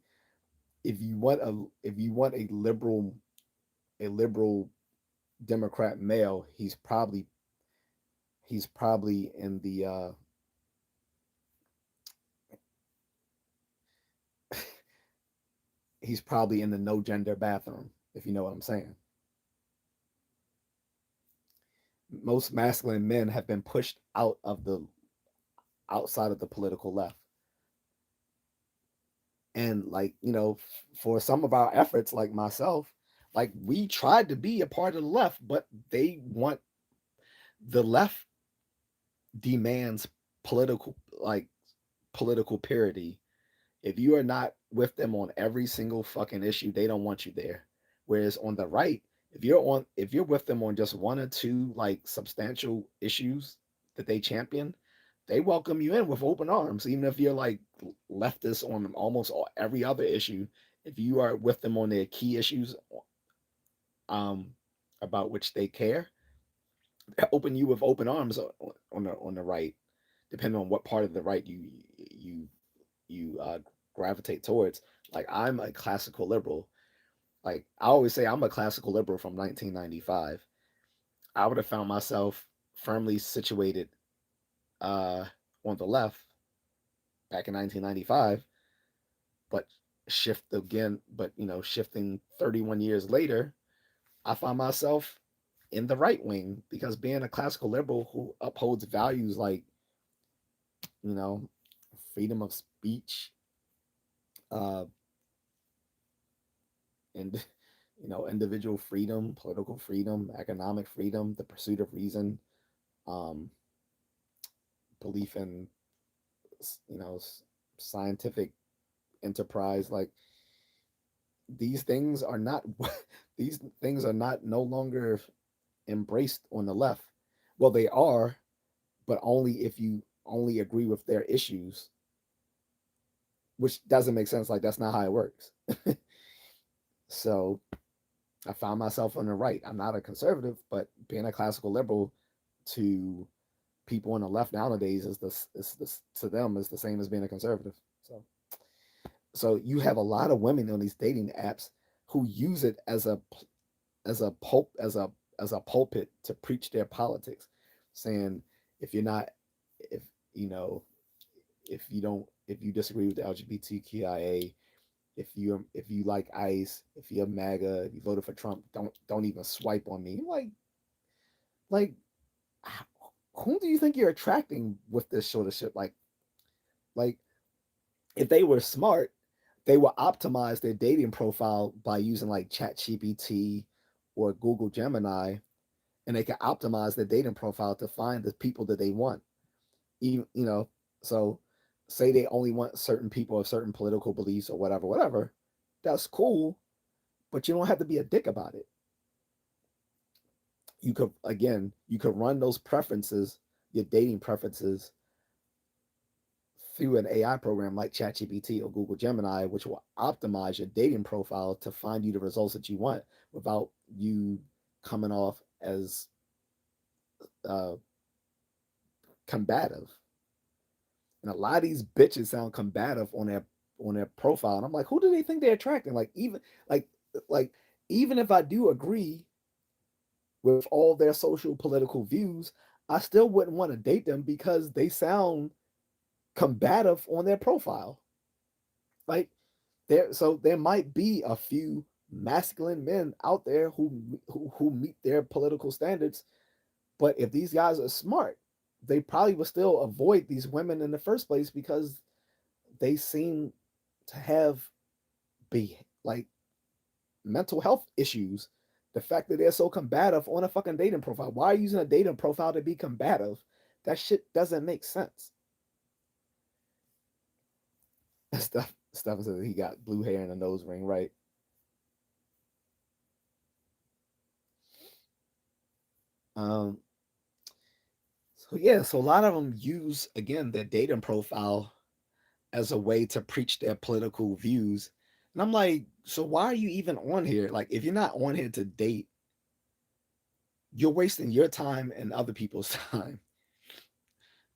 if you want a liberal Democrat male, he's probably in the he's probably in the no gender bathroom, if you know what I'm saying. Most masculine men have been pushed outside of the political left. And like, for some of our efforts, like myself, like we tried to be a part of the left, but the left demands political like political purity. If you are not with them on every single fucking issue, they don't want you there. Whereas on the right, if you're with them on just one or two like substantial issues that they champion, they welcome you in with open arms. Even if you're like leftist on almost every other issue, if you are with them on their key issues um about which they care, they open you with open arms on the right, depending on what part of the right you gravitate towards. Like I'm a classical liberal. Like I always say, I'm a classical liberal from 1995. I would have found myself firmly situated uh, on the left back in 1995, but shifting 31 years later, I found myself in the right wing because being a classical liberal who upholds values like you know freedom of speech, uh, and individual freedom, political freedom, economic freedom, the pursuit of reason, um, belief in you know scientific enterprise. Like these things are not these things are not no longer embraced on the left. Well, they are, but only if you only agree with their issues, which doesn't make sense. Like that's not how it works. So I found myself on the right. I'm not a conservative, but being a classical liberal to people on the left nowadays is to them is the same as being a conservative. So you have a lot of women on these dating apps who use it as a pulp as a pulpit to preach their politics, saying if you're not if you know if you disagree with the LGBTQIA, if you like ICE, if you're MAGA, if you voted for Trump, don't even swipe on me. Like who do you think you're attracting with this sort of shit? Like if they were smart, they would optimize their dating profile by using like ChatGPT or Google Gemini, and they can optimize their dating profile to find the people that they want. You know, so say they only want certain people of certain political beliefs or whatever. That's cool, but you don't have to be a dick about it. You could run those preferences, your dating preferences, through an AI program like ChatGPT or Google Gemini, which will optimize your dating profile to find you the results that you want without you coming off as uh, combative. And a lot of these bitches sound combative on their profile, and I'm like, who do they think they're attracting? Like like even if I do agree with all their social political views, I still wouldn't want to date them because they sound combative on their profile. Like there might be a few masculine men out there who meet their political standards, but if these guys are smart, they probably would still avoid these women in the first place because they seem to have be like mental health issues. The fact that they're so combative on a fucking dating profile. Why are you using a dating profile to be combative? That shit doesn't make sense. Stephen says he got blue hair and a nose ring, right? Um, so yeah, so a lot of them use again their dating profile as a way to preach their political views. And I'm like, so why are you even on here? Like, if you're not on here to date, you're wasting your time and other people's time.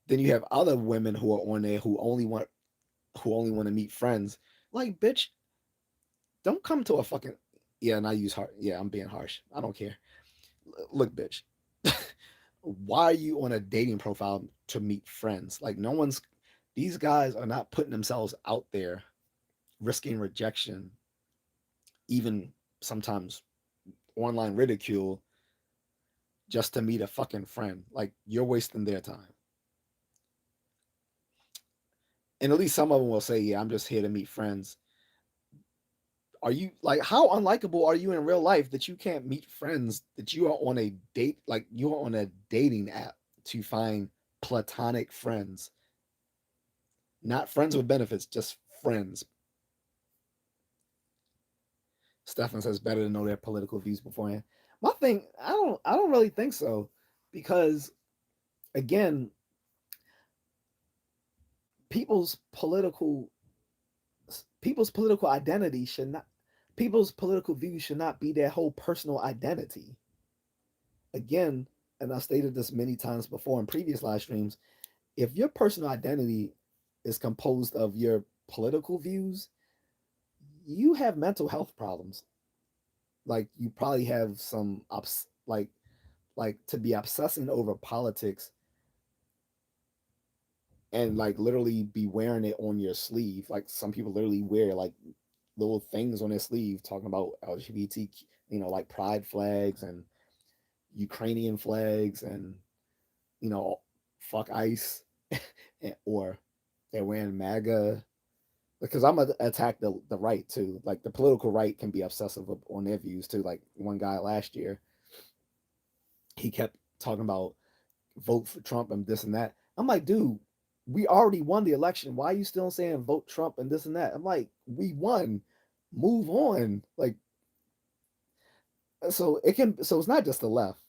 Then you have other women who are on there who only want to meet friends. Like, bitch, don't come to a fucking yeah. And I use hard. Yeah, I'm being harsh. I don't care. Look, bitch, why are you on a dating profile to meet friends? Like, no one's. These guys are not putting themselves out there, risking rejection, even sometimes online ridicule, just to meet a fucking friend. Like, you're wasting their time. And at least some of them will say, "Yeah, I'm just here to meet friends." Are you like how unlikable are you in real life that you can't meet friends, that you are on a date, like you are on a dating app to find platonic friends, not friends with benefits, just friends? Stefan says better to know their political views beforehand. My thing, I don't really think so, because again, people's political people's political identity should not people's political views should not be their whole personal identity. Again, and I stated this many times before in previous live streams, if your personal identity is composed of your political views, you have mental health problems. Like you probably have some like to be obsessing over politics and like literally be wearing it on your sleeve. Like some people literally wear like little things on their sleeve talking about LGBT, like pride flags and Ukrainian flags and fuck ICE or they're wearing MAGA. Because I'm gonna attack the right too. Like the political right can be obsessive on their views too. Like one guy last year, he kept talking about vote for Trump and this and that. I'm like, dude, we already won the election. Why are you still saying vote Trump and this and that? I'm like, we won. Move on. Like, so it's not just the left.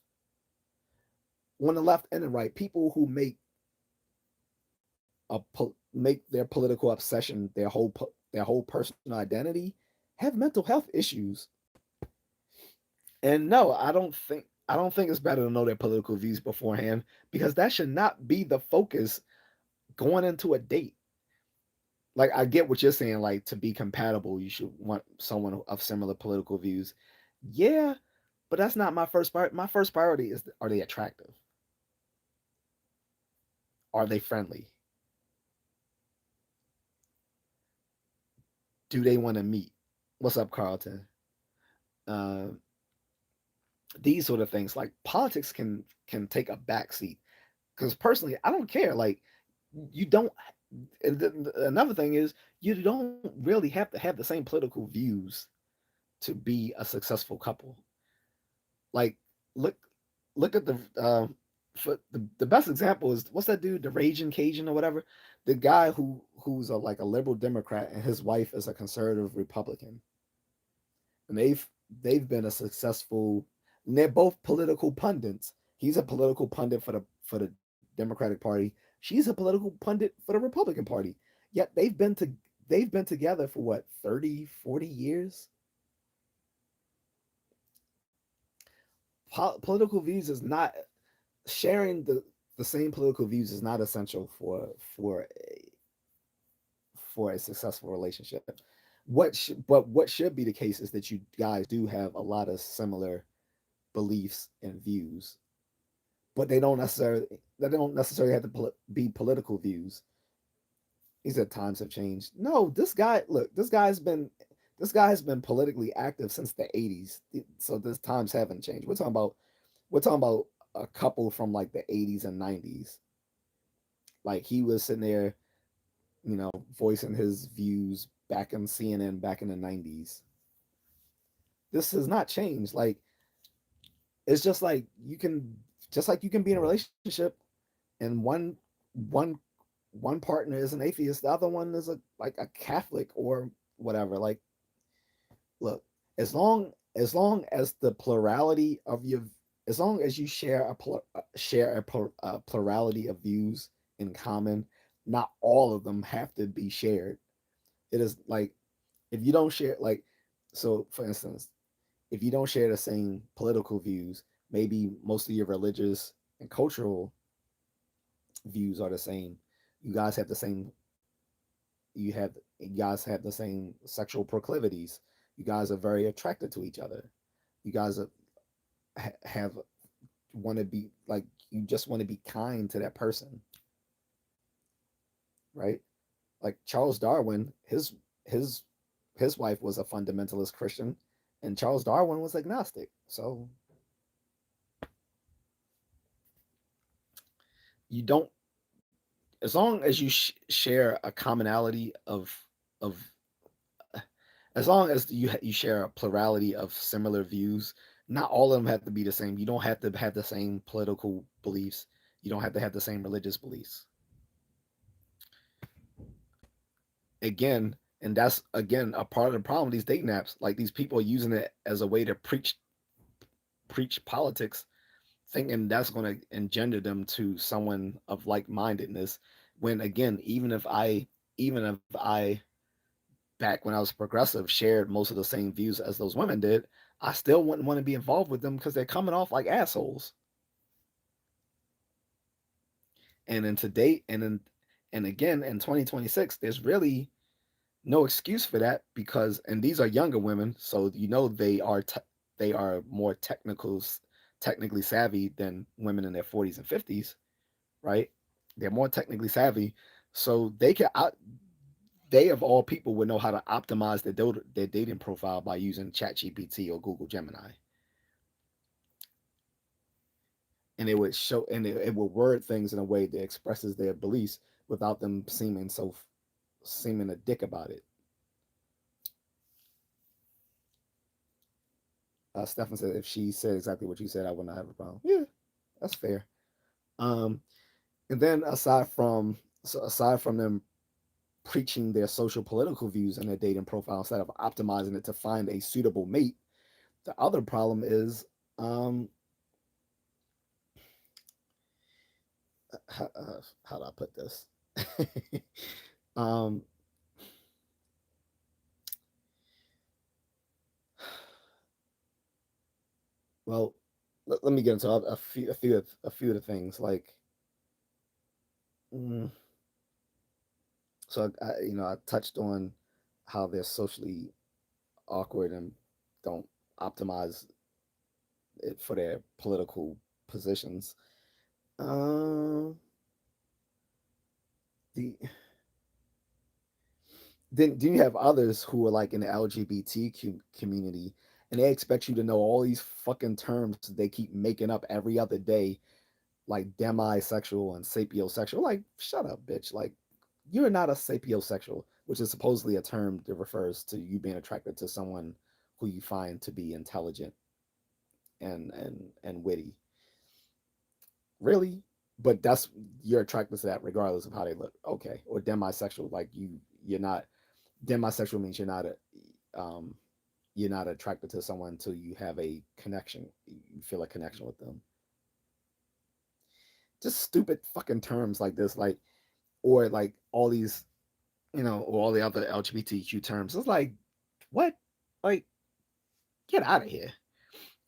On the left and the right, people who make their political obsession their whole personal identity have mental health issues. And no, I don't think it's better to know their political views beforehand because that should not be the focus going into a date. Like I get what you're saying, like to be compatible, you should want someone of similar political views. Yeah, but that's not my first part. My first priority is are they attractive? Are they friendly? Do they want to meet? What's up, Carlton? Uh, these sort of things, like politics, can take a backseat. Because personally, I don't care. Like you don't. Another thing is you don't really have to have the same political views to be a successful couple. Like look look at the best example is what's that dude, the Raging Cajun or whatever, the guy who's like a liberal Democrat and his wife is a conservative Republican, and they've been a successful. And they're both political pundits. He's a political pundit for the Democratic Party. She's a political pundit for the Republican Party. Yet they've been together for what 30, 40 years. Political views is not sharing the same political views is not essential for a successful relationship. But what should be the case is that you guys do have a lot of similar beliefs and views, but they don't necessarily have to be political views. He said times have changed. No, this guy has been politically active since the 80s. So this times haven't changed. We're talking about a couple from like the 80s and 90s. Like he was sitting there, voicing his views back on CNN back in the 90s. This has not changed. Like it's just like you can be in a relationship and one one partner is an atheist, the other one is a Catholic or whatever. Like, look, as long as the plurality of your as long as you share a plurality of views in common, not all of them have to be shared. It is like if you don't share, like, so for instance, if you don't share the same political views, maybe most of your religious and cultural views are the same. You guys have the same you guys have the same sexual proclivities. You guys are very attracted to each other. You guys have want to be like you just want to be kind to that person, right? Like Charles Darwin, his his wife was a fundamentalist Christian, and Charles Darwin was agnostic. So you don't, as long as you share a commonality of as long as you share a plurality of similar views, not all of them have to be the same. You don't have to have the same political beliefs. You don't have to have the same religious beliefs. Again, and that's again a part of the problem with these dating apps. Like these people are using it as a way to preach politics, thinking that's going to engender them to someone of like mindedness. When again, even if I back when I was progressive shared most of the same views as those women did, I still wouldn't want to be involved with them because they're coming off like assholes. And in today, and again in 2026, there's really no excuse for that because, and these are younger women, so they are more technically savvy than women in their 40s and 50s, right? They're more technically savvy, so they of all people would know how to optimize their dating profile by using ChatGPT or Google Gemini, and it would word things in a way that expresses their beliefs without them seeming a dick about it. Stefan said if she said exactly what you said, I would not have a problem. Yeah, that's fair. Um, and then aside from them preaching their social political views in their dating profile instead of optimizing it to find a suitable mate, the other problem is um, how do I put this? um, Well, let me get into a few of the things like. mm, so I touched on how they're socially awkward and don't optimize it for their political positions. Um, the then you have others who are like in the LGBT community, and they expect you to know all these fucking terms they keep making up every other day, like demisexual and sapiosexual. Like, shut up, bitch. Like, you're not a sapiosexual, which is supposedly a term that refers to you being attracted to someone who you find to be intelligent and witty. Really? But that's you're attracted to that regardless of how they look. Okay. Or demisexual, like you're not demisexual means um you're not attracted to someone until you have a connection. You feel a connection with them. Just stupid fucking terms like this, like or like all these, or all the other LGBTQ terms. It's like, what? Like, get out of here.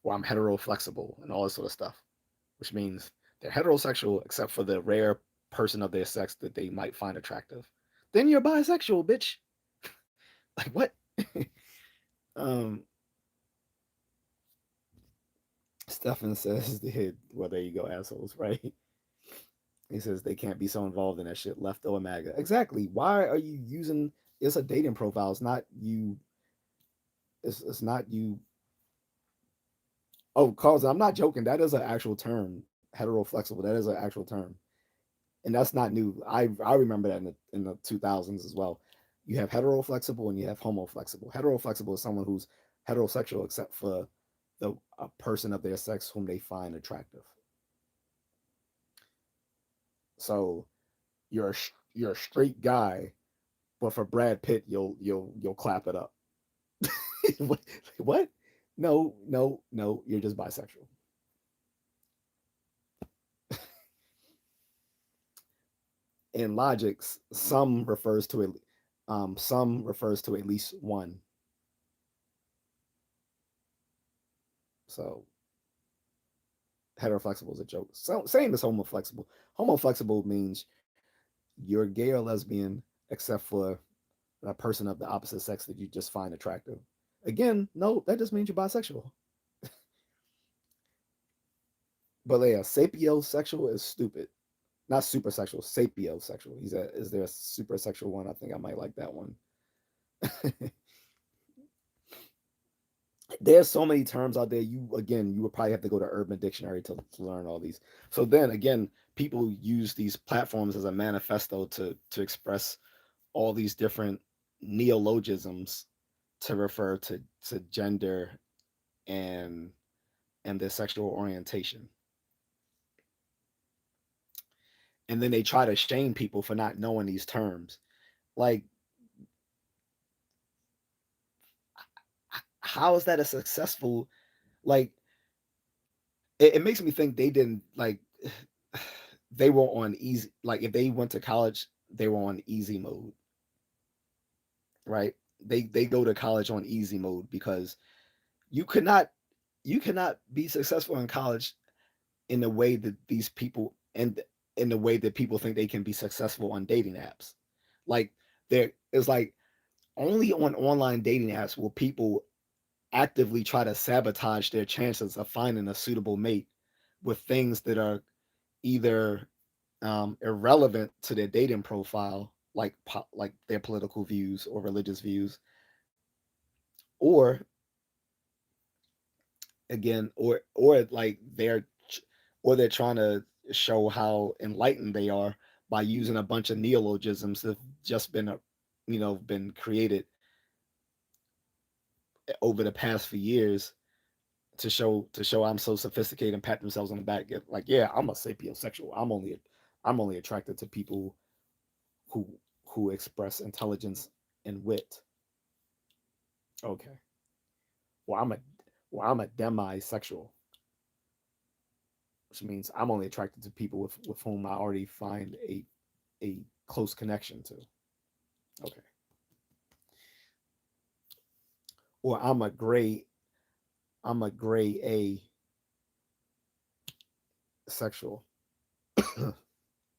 Or I'm hetero flexible and all this sort of stuff, which means they're heterosexual except for the rare person of their sex that they might find attractive. Then you're bisexual, bitch. Like what? um, Stefan says, well, there you go, assholes, right? He says they can't be so involved in that shit, left or MAGA. Exactly. Why are you using? It's a dating profile. It's not you. It's not you. Oh, Carlos, I'm not joking. That is an actual term. Hetero flexible. That is an actual term, and that's not new. I remember that in the 2000s as well. You have hetero flexible and you have homo flexible. Hetero flexible is someone who's heterosexual except for the a person of their sex whom they find attractive. So you're you're a straight guy, but for Brad Pitt, you'll clap it up. What? No, no, no. You're just bisexual. In logics, some refers to at least one. So heteroflexible is a joke. So same as homoflexible. Homoflexible means you're gay or lesbian, except for a person of the opposite sex that you just find attractive. Again, no, that just means you're bisexual. But yeah, sapiosexual is stupid. Not super sexual, sapiosexual. Is there a super sexual one? I think I might like that one. There's so many terms out there. You would probably have to go to Urban Dictionary to learn all these. So then again, people use these platforms as a manifesto to express all these different neologisms to refer to gender and and their sexual orientation. And then they try to shame people for not knowing these terms. Like, how is that a successful, like, it makes me think they didn't like they were on easy, like if they went to college, they were on easy mode, right? They go to college on easy mode because you could not you cannot be successful in college in the way that these people and in the way that people think they can be successful on dating apps. Like, there is like only on online dating apps will people actively try to sabotage their chances of finding a suitable mate with things that are either irrelevant to their dating profile, like their political views or religious views, or again, or like they're trying to show how enlightened they are by using a bunch of neologisms that have just been created over the past few years to show I'm so sophisticated and pat themselves on the back. Like, yeah, I'm a sapiosexual. I'm only attracted to people who who express intelligence and wit. Okay. Well, I'm a demisexual, which means I'm only attracted to people with whom I already find a close connection to. Okay. Or I'm a gray A, sexual.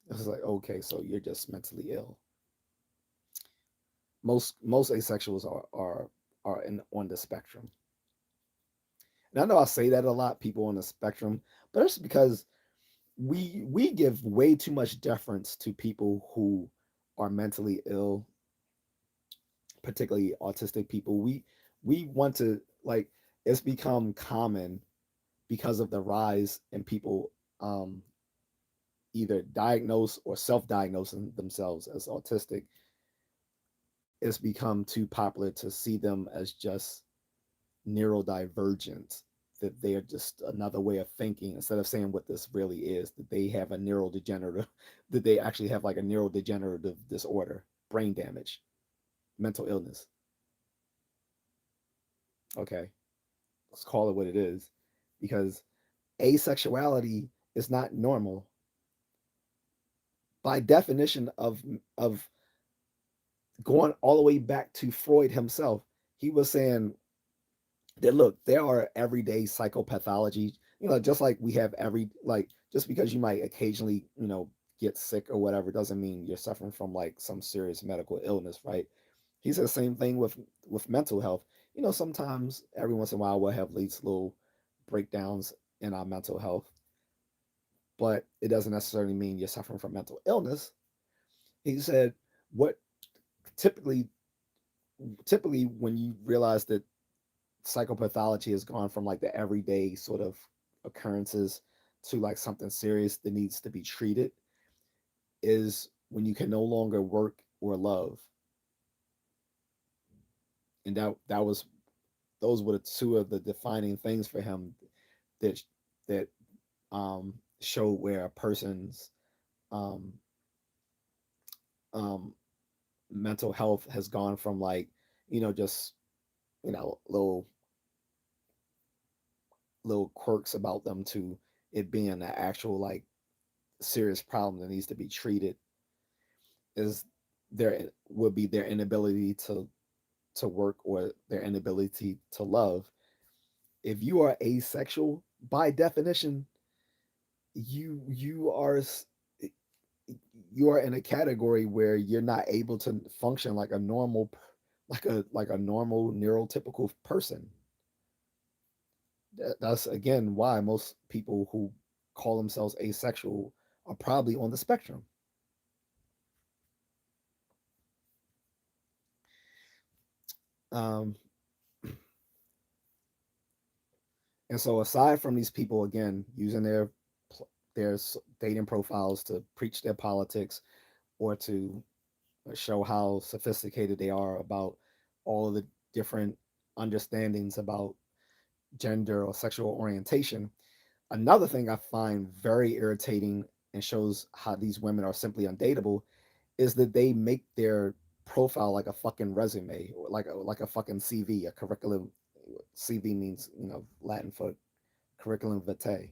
It's like, okay, so you're just mentally ill. Most asexuals are in on the spectrum. And I know I say that a lot, people on the spectrum, but it's because we give way too much deference to people who are mentally ill, particularly autistic people. We want to like it's become common because of the rise in people either diagnose or self-diagnosing themselves as autistic. It's become too popular to see them as just neurodivergent, that they are just another way of thinking instead of saying what this really is, that they have a neurodegenerative, that they actually have like a neurodegenerative disorder, brain damage, mental illness. Okay, let's call it what it is, because asexuality is not normal by definition of going all the way back to Freud himself. He was saying that look, there are everyday psychopathology, just like we have every like just because you might occasionally, get sick or whatever doesn't mean you're suffering from like some serious medical illness, right? He said the same thing with mental health. Sometimes every once in a while we'll have these little breakdowns in our mental health, but it doesn't necessarily mean you're suffering from mental illness. He said what typically typically when you realize that psychopathology has gone from like the everyday sort of occurrences to like something serious that needs to be treated is when you can no longer work or love. And that was those were the two of the defining things for him that that showed where a person's um, um, mental health has gone from like just little quirks about them to it being an actual like serious problem that needs to be treated is there would be their inability to work or their inability to love. If you are asexual, by definition, you are you are in a category where you're not able to function like a normal like a normal neurotypical person. That's again why most people who call themselves asexual are probably on the spectrum. Um, and so aside from these people again using their dating profiles to preach their politics or to show how sophisticated they are about all of the different understandings about gender or sexual orientation. Another thing I find very irritating and shows how these women are simply undateable is that they make their profile like a fucking resume, or like a fucking CV, a curriculum. CV means Latin for curriculum vitae.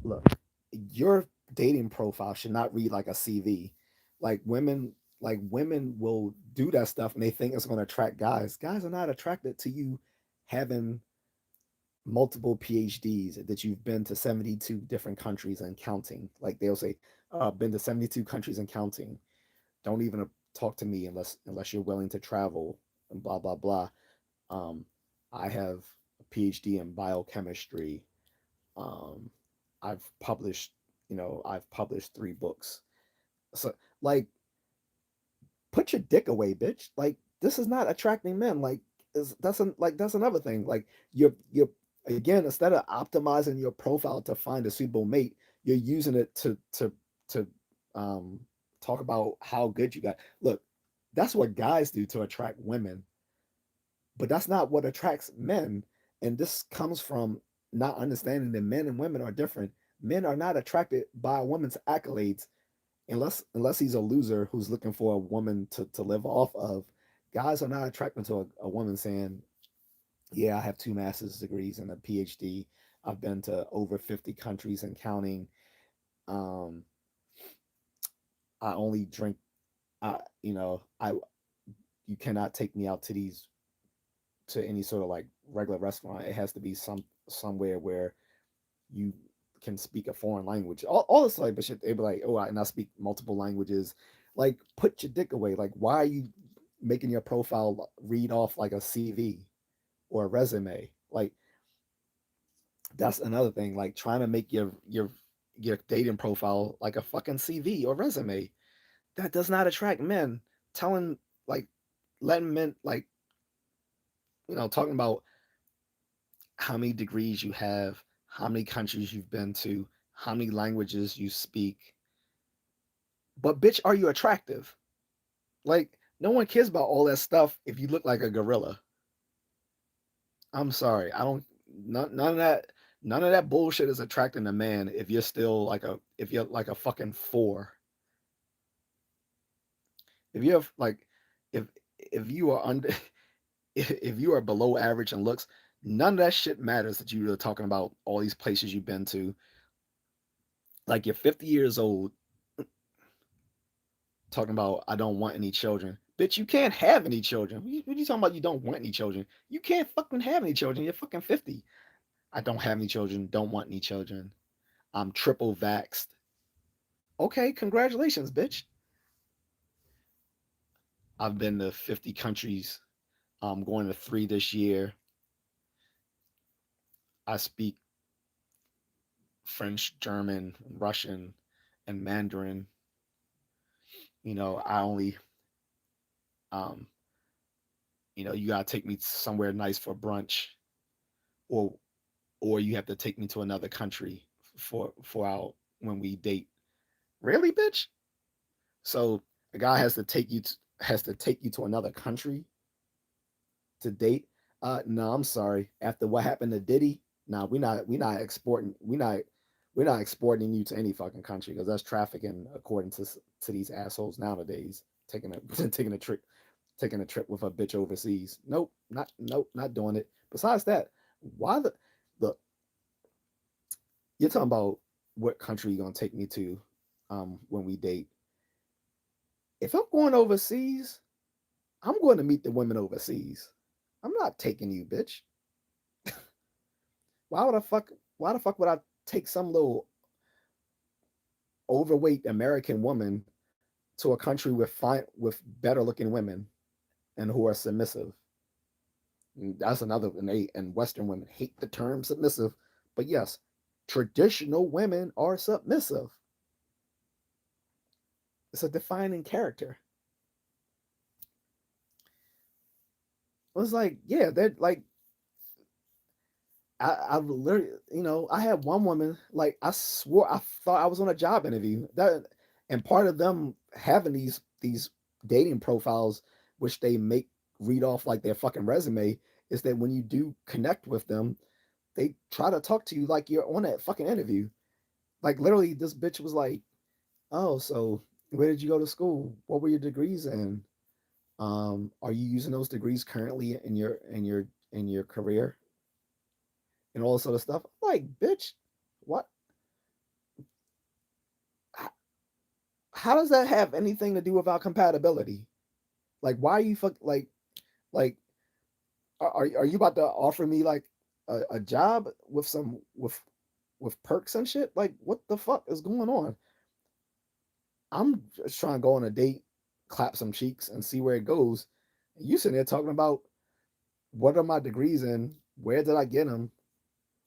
Look, your dating profile should not read like a CV. Like women will do that stuff and they think it's going to attract guys. Guys are not attracted to you having multiple PhDs, that you've been to 72 different countries and counting. Like they'll say, been to 72 countries and counting. Don't even talk to me unless you're willing to travel and blah blah blah. Um, I have a PhD in biochemistry. Um, I've published, I've published 3 books. So like, put your dick away, bitch. Like this is not attracting men. Like that's another thing. Like you're again, instead of optimizing your profile to find a suitable mate, you're using it to um talk about how good you got. Look, that's what guys do to attract women, but that's not what attracts men. And this comes from not understanding that men and women are different. Men are not attracted by a woman's accolades unless he's a loser who's looking for a woman to live off of. Guys are not attracted to a woman saying, yeah, I have 2 master's degrees and a PhD. I've been to over 50 countries and counting. um I only drink, I you cannot take me out to any sort of like regular restaurant. It has to be somewhere where you can speak a foreign language. All this type of shit. They be like, oh, and I speak multiple languages. Like, put your dick away. Like, why are you making your profile read off like a CV or a resume? Like, that's another thing. Like, trying to make your dating profile like a fucking CV or resume. That does not attract men. Telling like letting men like talking about how many degrees you have, how many countries you've been to, how many languages you speak. But bitch, are you attractive? Like, no one cares about all that stuff if you look like a gorilla. I'm sorry. I don't none of that bullshit is attracting a man if you're still like a if you're like a fucking four. If you have like if if you are under if you are below average in looks, none of that shit matters that you are talking about all these places you've been to. Like, you're 50 years old talking about I don't want any children. Bitch, you can't have any children. What are you talking about? You don't want any children. You can't fucking have any children. You're fucking 50. I don't have any children. Don't want any children. I'm triple vaxxed. Okay, congratulations, bitch. I've been to 50 countries. I'm going to 3 this year. I speak French, German, Russian, and Mandarin. I only, um, you gotta take me somewhere nice for brunch, or you have to take me to another country for our when we date. Really, bitch? So a guy has to take you to another country to date? No, I'm sorry. After what happened to Diddy, nah, we're not exporting you to any fucking country because that's trafficking according to these assholes nowadays. Taking a taking a trip with a bitch overseas. Nope, not doing it. Besides that, why the look? You're talking about what country you're gonna take me to when we date. If I'm going overseas, I'm going to meet the women overseas. I'm not taking you, bitch. Why would I fuck? Why the fuck would I take some little overweight American woman to a country with better looking women and who are submissive? That's another and Western women hate the term submissive, but yes, traditional women are submissive. It's a defining character. It's like, yeah, they're like I literally, I had one woman, like, I swore I thought I was on a job interview. And part of them having these dating profiles, which they make read off like their fucking resume, is that when you do connect with them, they try to talk to you like you're on that fucking interview. Like, literally, this bitch was like, "Oh, so where did you go to school? What were your degrees in? Are you using those degrees currently in your career?" And all this other stuff. I'm like, bitch, what? How does that have anything to do with our compatibility? Like, why are you like are you about to offer me like a job with some with perks and shit? Like, what the fuck is going on? I'm just trying to go on a date, clap some cheeks, and see where it goes. And you sitting there talking about what are my degrees in? Where did I get them?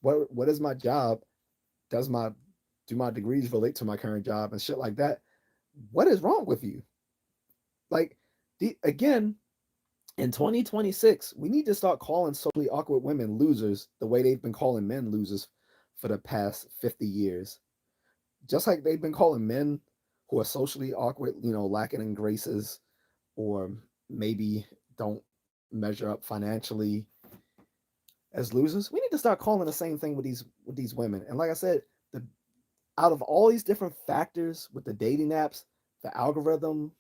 What is my job? Does my do my degrees relate to my current job and shit like that? What is wrong with you? Like, again, in 2026, we need to start calling socially awkward women losers the way they've been calling men losers for the past 50 years. Just like they've been calling men who are socially awkward, lacking in graces, or maybe don't measure up financially as losers. We need to start calling the same thing with these women. And like I said, the out of all these different factors with the dating apps, the algorithm,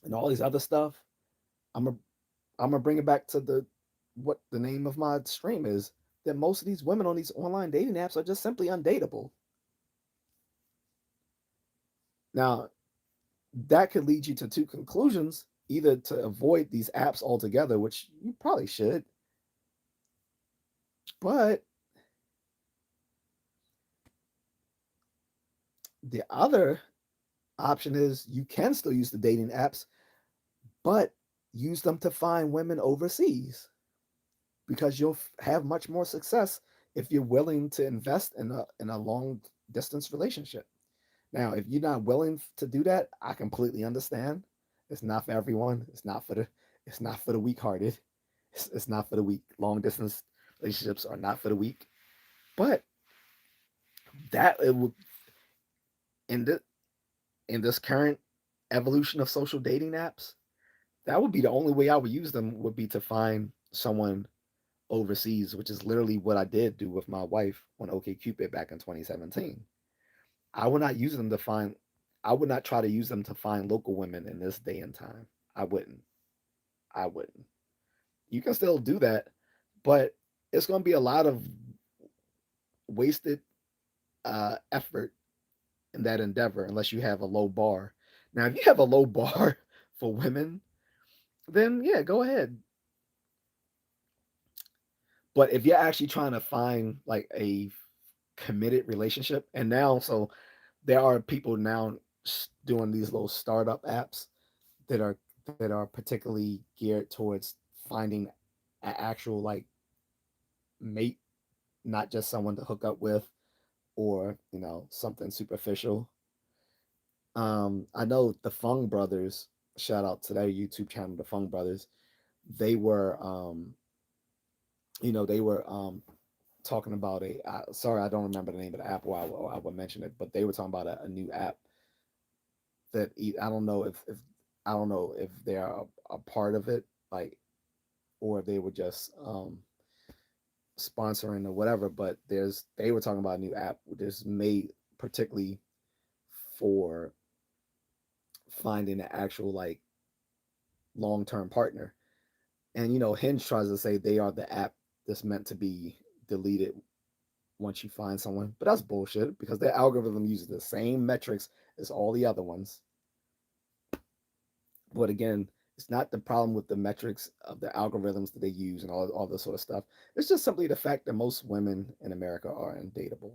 and all these other stuff, I'm gonna I'm gonna bring it back to the what the name of my stream is. That most of these women on these online dating apps are just simply undateable. Now, that could lead you to two conclusions: either to avoid these apps altogether, which you probably should, but The other option is you can still use the dating apps, but use them to find women overseas because you'll have much more success if you're willing to invest in a long distance relationship. Now, if you're not willing to do that, I completely understand. It's not for everyone. It's not for the weak hearted. It's not for the weak. Long distance relationships are not for the weak. But that it would in the in this current evolution of social dating apps, that would be the only way I would use them would be to find someone overseas, which is literally what I did do with my wife on OkCupid back in 2017. I would not use them to find I would not try to use them to find local women in this day and time. I wouldn't. I wouldn't. You can still do that, but it's going to be a lot of wasted effort in that endeavor unless you have a low bar. Now, if you have a low bar for women, then yeah, go ahead. But if you're actually trying to find like a committed relationship, and now so there are people now doing these little startup apps that are particularly geared towards finding an actual like mate, not just someone to hook up with or something superficial. I know the Fung Brothers. Shout out to their YouTube channel, the Fung Brothers. They were, they were talking about sorry, I don't remember the name of the app, or I would mention it, but they were talking about a new app that I don't know if I don't know if they're a part of it, like, or they were just sponsoring or whatever. But they were talking about a new app that's made particularly for finding an actual like long term partner. And Hinge tries to say they are the app that's meant to be deleted once you find someone, but that's bullshit because their algorithm uses the same metrics as all the other ones. But again, it's not the problem with the metrics of the algorithms that they use and all this sort of stuff. It's just simply the fact that most women in America are undateable.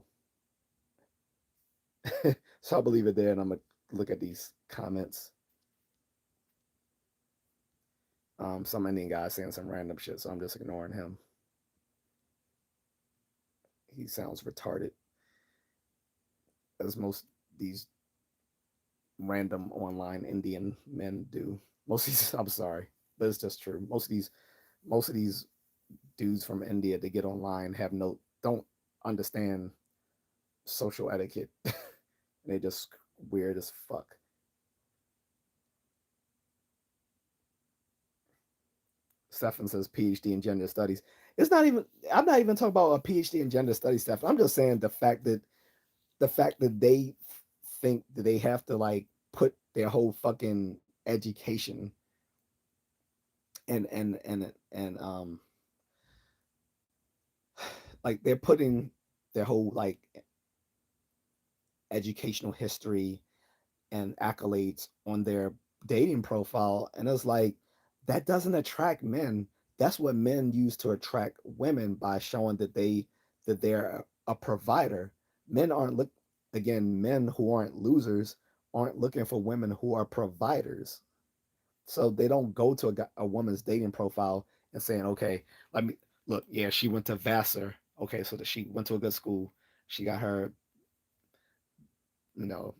So I'll believe it there, and I'm gonna look at these comments. Some Indian guy saying some random shit, so I'm just ignoring him. He sounds retarded, as most these random online Indian men do. Most of these, I'm sorry, but it's just true. Most of these dudes from India that get online don't understand social etiquette. They just weird as fuck. Stefan says PhD in gender studies. It's not even. I'm not even talking about a PhD in gender studies, Stefan. I'm just saying the fact that they think that they have to like put their whole fucking education and like they're putting their whole like educational history and accolades on their dating profile, and it's like that doesn't attract men. That's what men use to attract women by showing that they're a provider. Men aren't look Again, men who aren't losers aren't looking for women who are providers. So they don't go to a woman's dating profile and saying, okay, let me look. Yeah, she went to Vassar. Okay, so that she went to a good school. She got her, you know,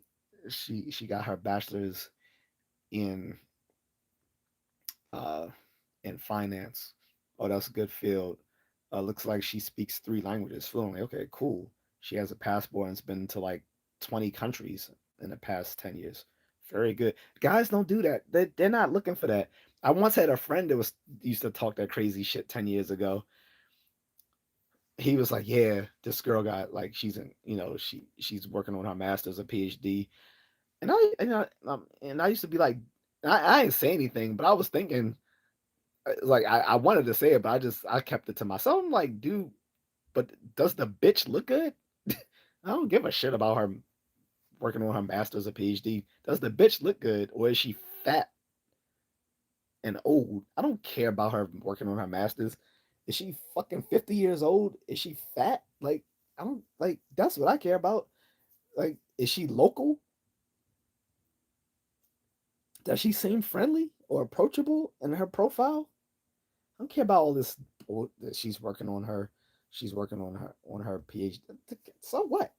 she got her bachelor's in uh in finance. Oh, that's a good field. Looks like she speaks three languages fluently. Okay, cool. She has a passport and's been to like 20 countries in the past 10 years. Very good. Guys don't do that. They're not looking for that. I once had a friend that was used to talk that crazy shit 10 years ago. He was like, yeah, this girl got like she's working on her master's or PhD. And I used to be like, I didn't say anything, but I was thinking like I wanted to say it, but I kept it to myself. I'm like, dude, but does the bitch look good? I don't give a shit about her working on her master's or PhD. Does the bitch look good, or is she fat and old? I don't care about her working on her master's. Is she fucking 50 years old? Is she fat? Like I don't like that's what I care about. Like, is she local? Does she seem friendly or approachable in her profile? I don't care about all this that she's working on her. She's working on her PhD. So what?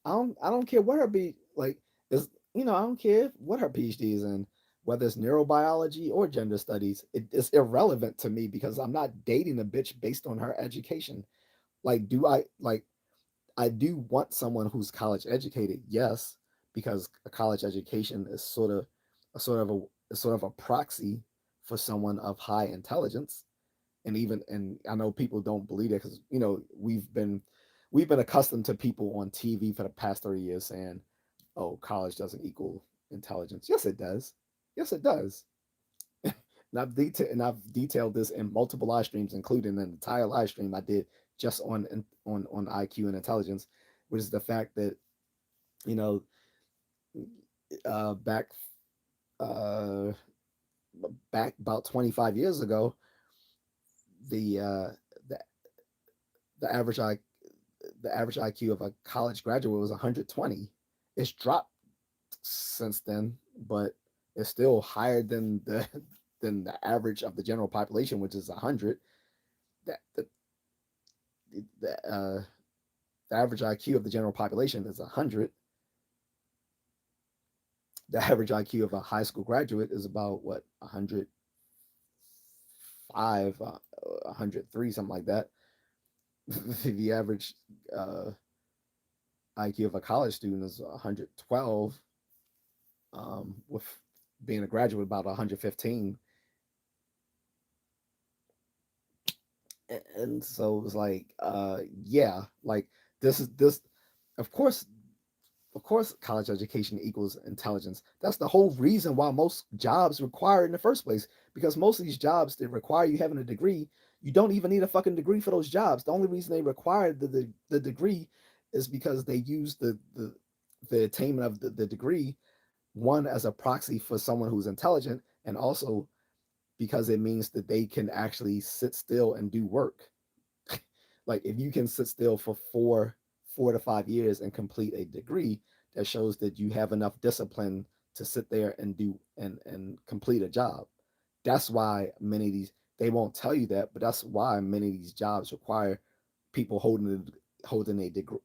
I don't care what her be like is. I don't care what her PhD is in, whether it's neurobiology or gender studies. It's irrelevant to me because I'm not dating a bitch based on her education. Like, do I like? I do want someone who's college educated, yes, because a college education is sort of a proxy for someone of high intelligence. And I know people don't believe it because we've been accustomed to people on TV for the past 30 years saying, "Oh, college doesn't equal intelligence." Yes, it does. Yes, it does. And I've detailed this in multiple live streams, including an entire live stream I did just on IQ and intelligence, which is the fact that you know back uh, back about 25 years ago, the uh, the the average IQ of a college graduate was 120. It's dropped since then, but it's still higher than the average of the general population, which is 100. That the, uh, the average IQ of the general population is 100. The average IQ of a high school graduate is about what 105, 103, something like that. The average uh, IQ of a college student is 112, with being a graduate about 115. And so it was like, yeah, like this. Of course, college education equals intelligence. That's the whole reason why most jobs require it in the first place. Because most of these jobs that require you having a degree, you don't even need a fucking degree for those jobs. The only reason they require the degree is because they use the attainment of the degree, one, as a proxy for someone who's intelligent, and also because it means that they can actually sit still and do work. Like, if you can sit still for 4 to 5 years and complete a degree, that shows that you have enough discipline to sit there and do and complete a job. That's why many of these, they won't tell you that, but that's why many of these jobs require people holding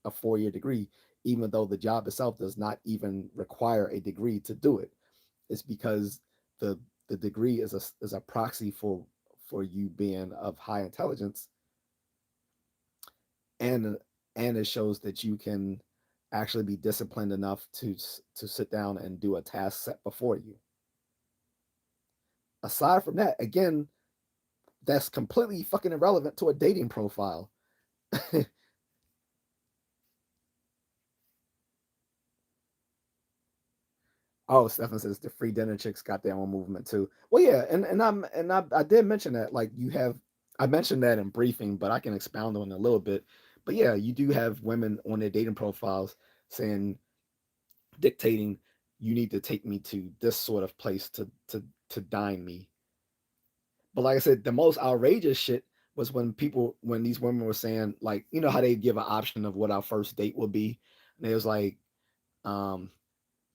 a 4 year degree, even though the job itself does not even require a degree to do it. It's because the the degree is a proxy for you being of high intelligence, and and it shows that you can actually be disciplined enough to sit down and do a task set before you. Aside from that, again, that's completely fucking irrelevant to a dating profile. Oh, Stefan says the free dinner chicks got their own movement too. Well, yeah, I did mention that. Like, I mentioned that in briefing, but I can expound on it a little bit. But yeah, you do have women on their dating profiles saying, dictating, you need to take me to this sort of place to dine me. But like I said, the most outrageous shit was when these women were saying, like, how they give an option of what our first date will be, and it was like, um,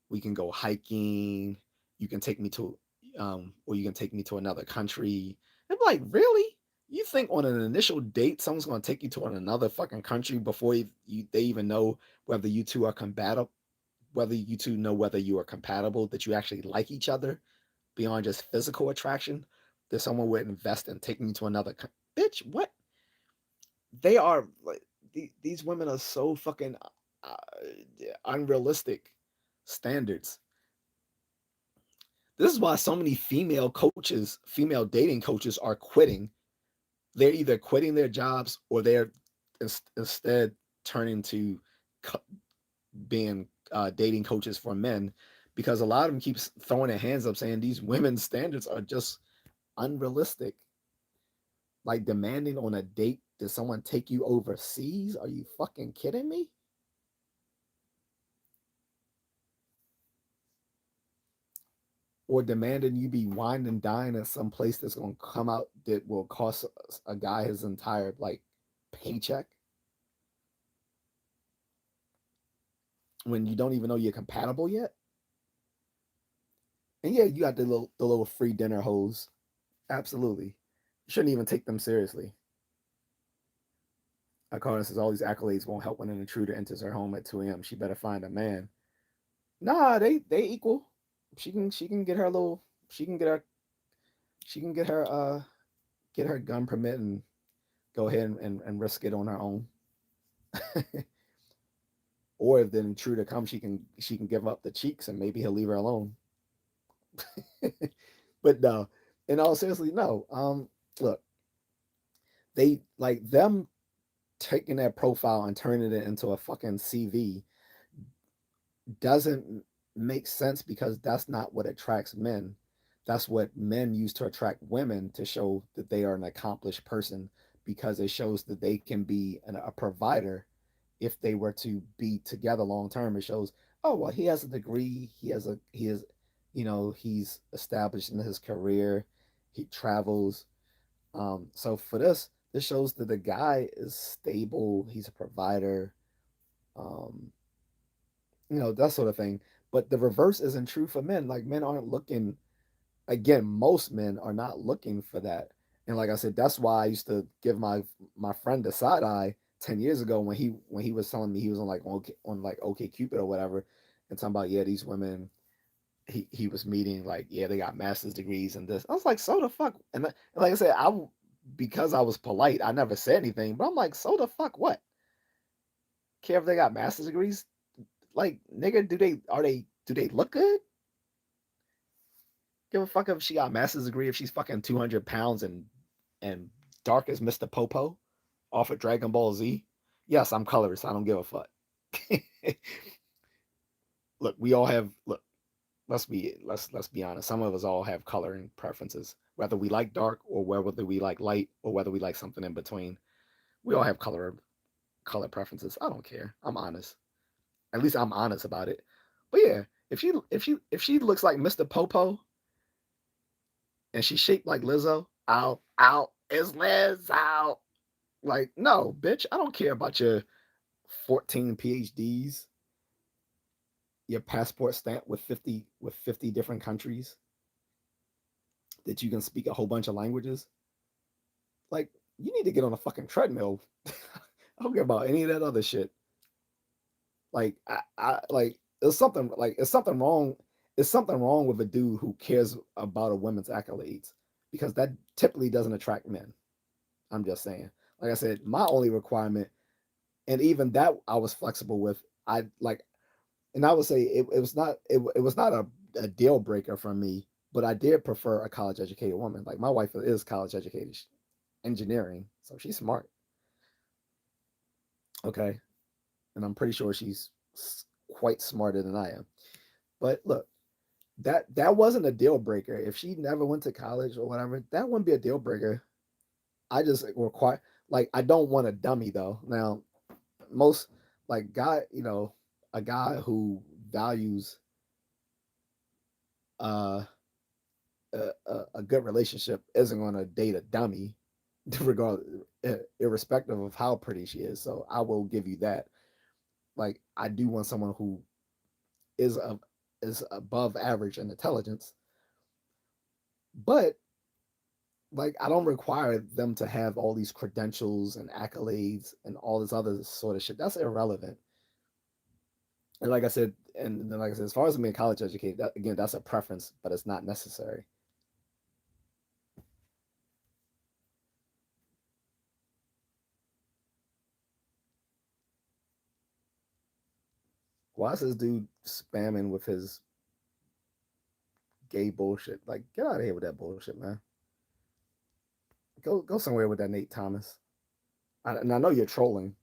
we can go hiking, you can take me to, or you can take me to another country. I'm like, really? You think on an initial date someone's going to take you to another fucking country before they even know whether you two are compatible, whether you two know whether you are compatible, that you actually like each other beyond just physical attraction, that someone would invest in taking you to another bitch? What? They are like, these women are so fucking uh, unrealistic standards. This is why so many female dating coaches are quitting. They're either quitting their jobs or they're instead turning to being dating coaches for men, because a lot of them keeps throwing their hands up saying these women's standards are just unrealistic. Like, demanding on a date that someone take you overseas? Are you fucking kidding me? Or demanding you be wine and dine at some place that's gonna come out that will cost a guy his entire, like, paycheck? when you don't even know you're compatible yet. And yeah, you got the little free dinner hoes. Absolutely. You shouldn't even take them seriously. Carter says all these accolades won't help when an intruder enters her home at 2 a.m. She better find a man. Nah, they equal. She can get her little she can get her she can get her gun permit and go ahead and risk it on her own. Or if the intruder comes, she can give up the cheeks and maybe he'll leave her alone. But no, in all seriously, no. Look, they like them taking that profile and turning it into a fucking CV doesn't make sense because that's not what attracts men. That's what men use to attract women to show that they are an accomplished person because it shows that they can be a provider if they were to be together long term. It shows, oh well, he has a degree, he is, he's established in his career, he travels. So for this shows that the guy is stable, he's a provider, um, that sort of thing. But the reverse isn't true for men. Like men aren't looking. Again, most men are not looking for that. And like I said, that's why I used to give my friend the side eye 10 years ago when he was telling me he was on like OK Cupid or whatever, and talking about yeah these women he was meeting like yeah they got master's degrees and this. I was like so the fuck and like I said because I was polite I never said anything, but I'm like so the fuck what, care if they got master's degrees, like nigga do they look good, give a fuck if she got a master's degree if she's fucking 200 pounds and dark as Mr. Popo off of Dragon Ball Z. Yes, I'm colorist. I don't give a fuck. Look, we all have look. Let's be honest. Some of us all have coloring preferences, whether we like dark or whether we like light or whether we like something in between. We all have color preferences. I don't care. I'm honest. At least I'm honest about it. But yeah, if she looks like Mr. Popo and she's shaped like Lizzo, out is Lizzo. Like, no, bitch, I don't care about your 14 PhDs, your passport stamp with 50 different countries that you can speak a whole bunch of languages. Like, you need to get on a fucking treadmill. I don't care about any of that other shit. Like, I like it's something wrong. It's something wrong with a dude who cares about a woman's accolades because that typically doesn't attract men. I'm just saying. Like I said, my only requirement, and even that I was flexible with. I like, and I would say it was not a deal breaker for me, but I did prefer a college educated woman. Like my wife is college educated, engineering, so she's smart. Okay, and I'm pretty sure she's quite smarter than I am. But look, that wasn't a deal breaker. If she never went to college or whatever, that wouldn't be a deal breaker. I just require like I don't want a dummy though. Now most like guy, a guy who values uh a good relationship isn't going to date a dummy regardless, irrespective of how pretty she is. So I will give you that. Like I do want someone who is a, is above average in intelligence, but like I don't require them to have all these credentials and accolades and all this other sort of shit. That's irrelevant. And like I said, and then like I said, as far as being college educated, that, again, that's a preference, but it's not necessary. Why is this dude spamming with his gay bullshit? Like, get out of here with that bullshit, man. Go somewhere with that Nate Thomas. And I know you're trolling.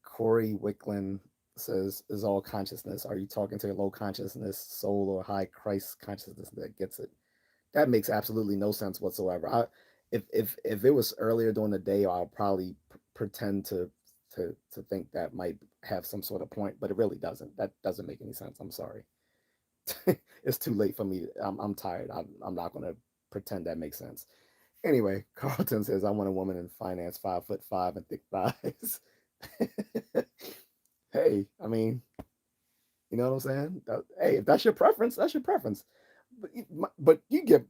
Corey Wicklin says, "Is all consciousness? Are you talking to a low consciousness soul or high Christ consciousness that gets it?" That makes absolutely no sense whatsoever. If it was earlier during the day, I'll probably pretend to think that might have some sort of point, but it really doesn't. That doesn't make any sense. I'm sorry. It's too late for me. I'm tired. I'm not going to pretend that makes sense. Anyway, Carlton says, I want a woman in finance, 5'5" and thick thighs. Hey, I mean, you know what I'm saying? Hey, if that's your preference, that's your preference. But you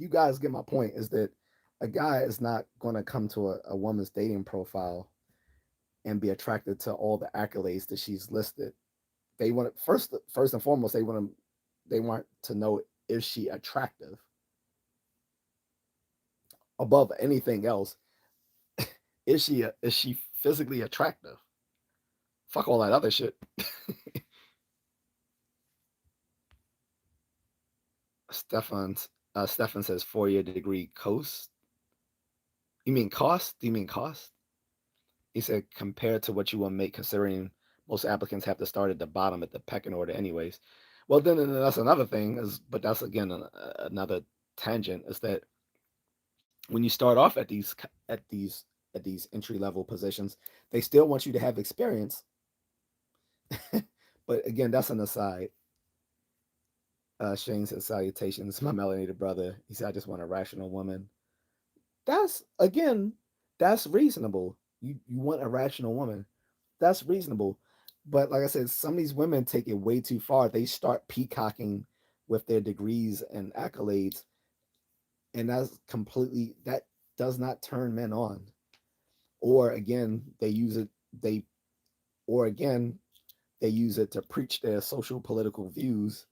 guys get my point is that a guy is not going to come to a woman's dating profile and be attracted to all the accolades that she's listed. They want to, first and foremost, they want to know, is she attractive above anything else? Is she physically attractive? Fuck all that other shit. Stefan says 4 year degree cost. You mean cost? Do you mean cost? He said compared to what you will make, considering most applicants have to start at the bottom at the pecking order, anyways. Well, then that's another thing. But that's again another tangent. Is that when you start off at these entry level positions, they still want you to have experience. But again, that's an aside. Shane says salutations, my melanated brother. He said, I just want a rational woman. That's again, that's reasonable. You want a rational woman. That's reasonable. But like I said, some of these women take it way too far. They start peacocking with their degrees and accolades, and that does not turn men on. Or again, they or again, they use it to preach their social political views,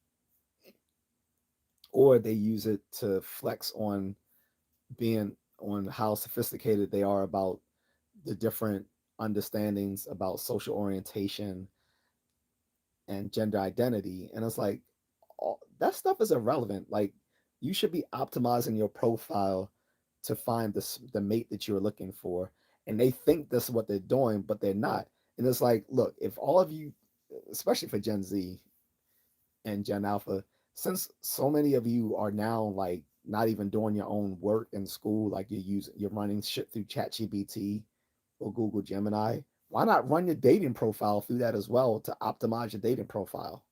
or they use it to flex being on how sophisticated they are about the different understandings about social orientation and gender identity. And it's like, that stuff is irrelevant. Like, you should be optimizing your profile to find the mate that you're looking for. And they think this is what they're doing, but they're not. And it's like, look, if all of you, especially for Gen Z and Gen Alpha, since so many of you are now like not even doing your own work in school, like you're running shit through ChatGPT or Google Gemini, why not run your dating profile through that as well to optimize your dating profile?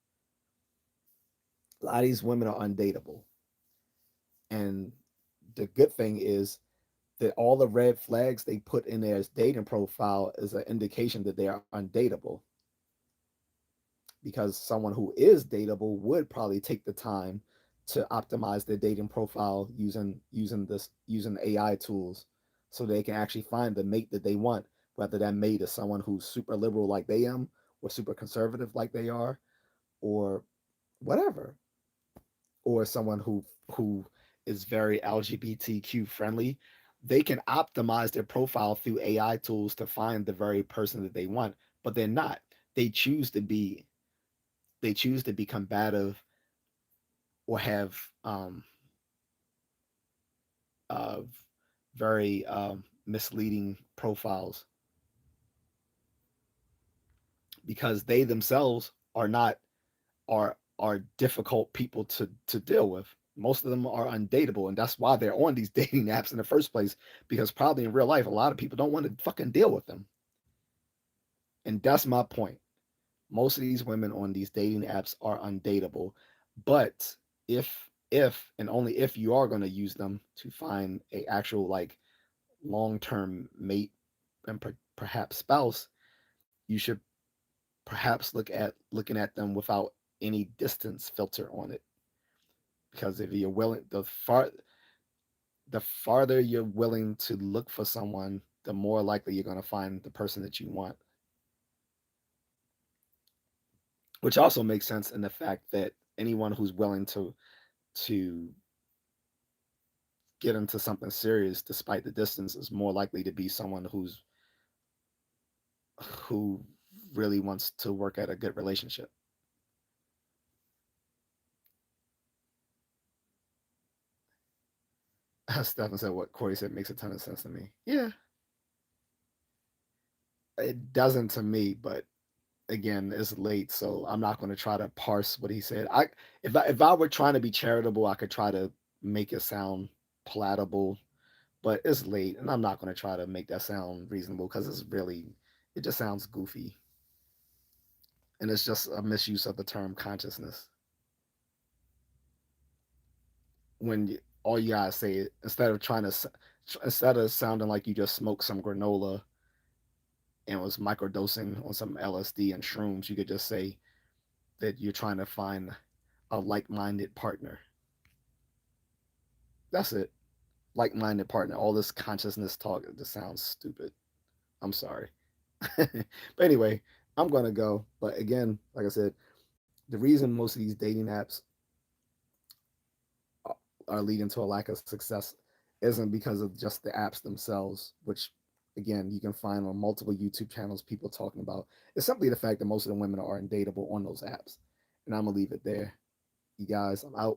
A lot of these women are undateable. And the good thing is that all the red flags they put in their dating profile is an indication that they are undateable. Because someone who is dateable would probably take the time to optimize their dating profile using AI tools so they can actually find the mate that they want, whether that mate is someone who's super liberal like they am or super conservative like they are, or whatever, or someone who is very LGBTQ friendly. They can optimize their profile through AI tools to find the very person that they want, but they're not. They choose to be they choose to be combative or have uh, very misleading profiles because they themselves are difficult people to deal with. Most of them are undateable, and that's why they're on these dating apps in the first place. Because probably in real life, a lot of people don't want to fucking deal with them, and that's my point. Most of these women on these dating apps are undateable, but if and only if you are going to use them to find a actual like long-term mate and perhaps spouse, you should perhaps looking at them without any distance filter on it. Because if you're willing, the farther you're willing to look for someone, the more likely you're going to find the person that you want. Which also makes sense in the fact that anyone who's willing to get into something serious despite the distance is more likely to be someone who really wants to work at a good relationship. Stephen said what Corey said makes a ton of sense to me. Yeah, it doesn't to me, but again, it's late, so I'm not going to try to parse what he said. If I were trying to be charitable, I could try to make it sound palatable, but it's late, and I'm not going to try to make that sound reasonable because it just sounds goofy, and it's just a misuse of the term consciousness. When all you gotta say is, instead of instead of sounding like you just smoked some granola and was microdosing on some LSD and shrooms, you could just say that you're trying to find a like-minded partner. That's it. Like-minded partner. All this consciousness talk, it just sounds stupid. I'm sorry. But anyway, I'm gonna go. But again, like I said, the reason most of these dating apps are leading to a lack of success isn't because of just the apps themselves, which again you can find on multiple YouTube channels people talking about. It's simply the fact that most of the women are undateable on those apps. And I'm gonna leave it there. You guys, I'm out.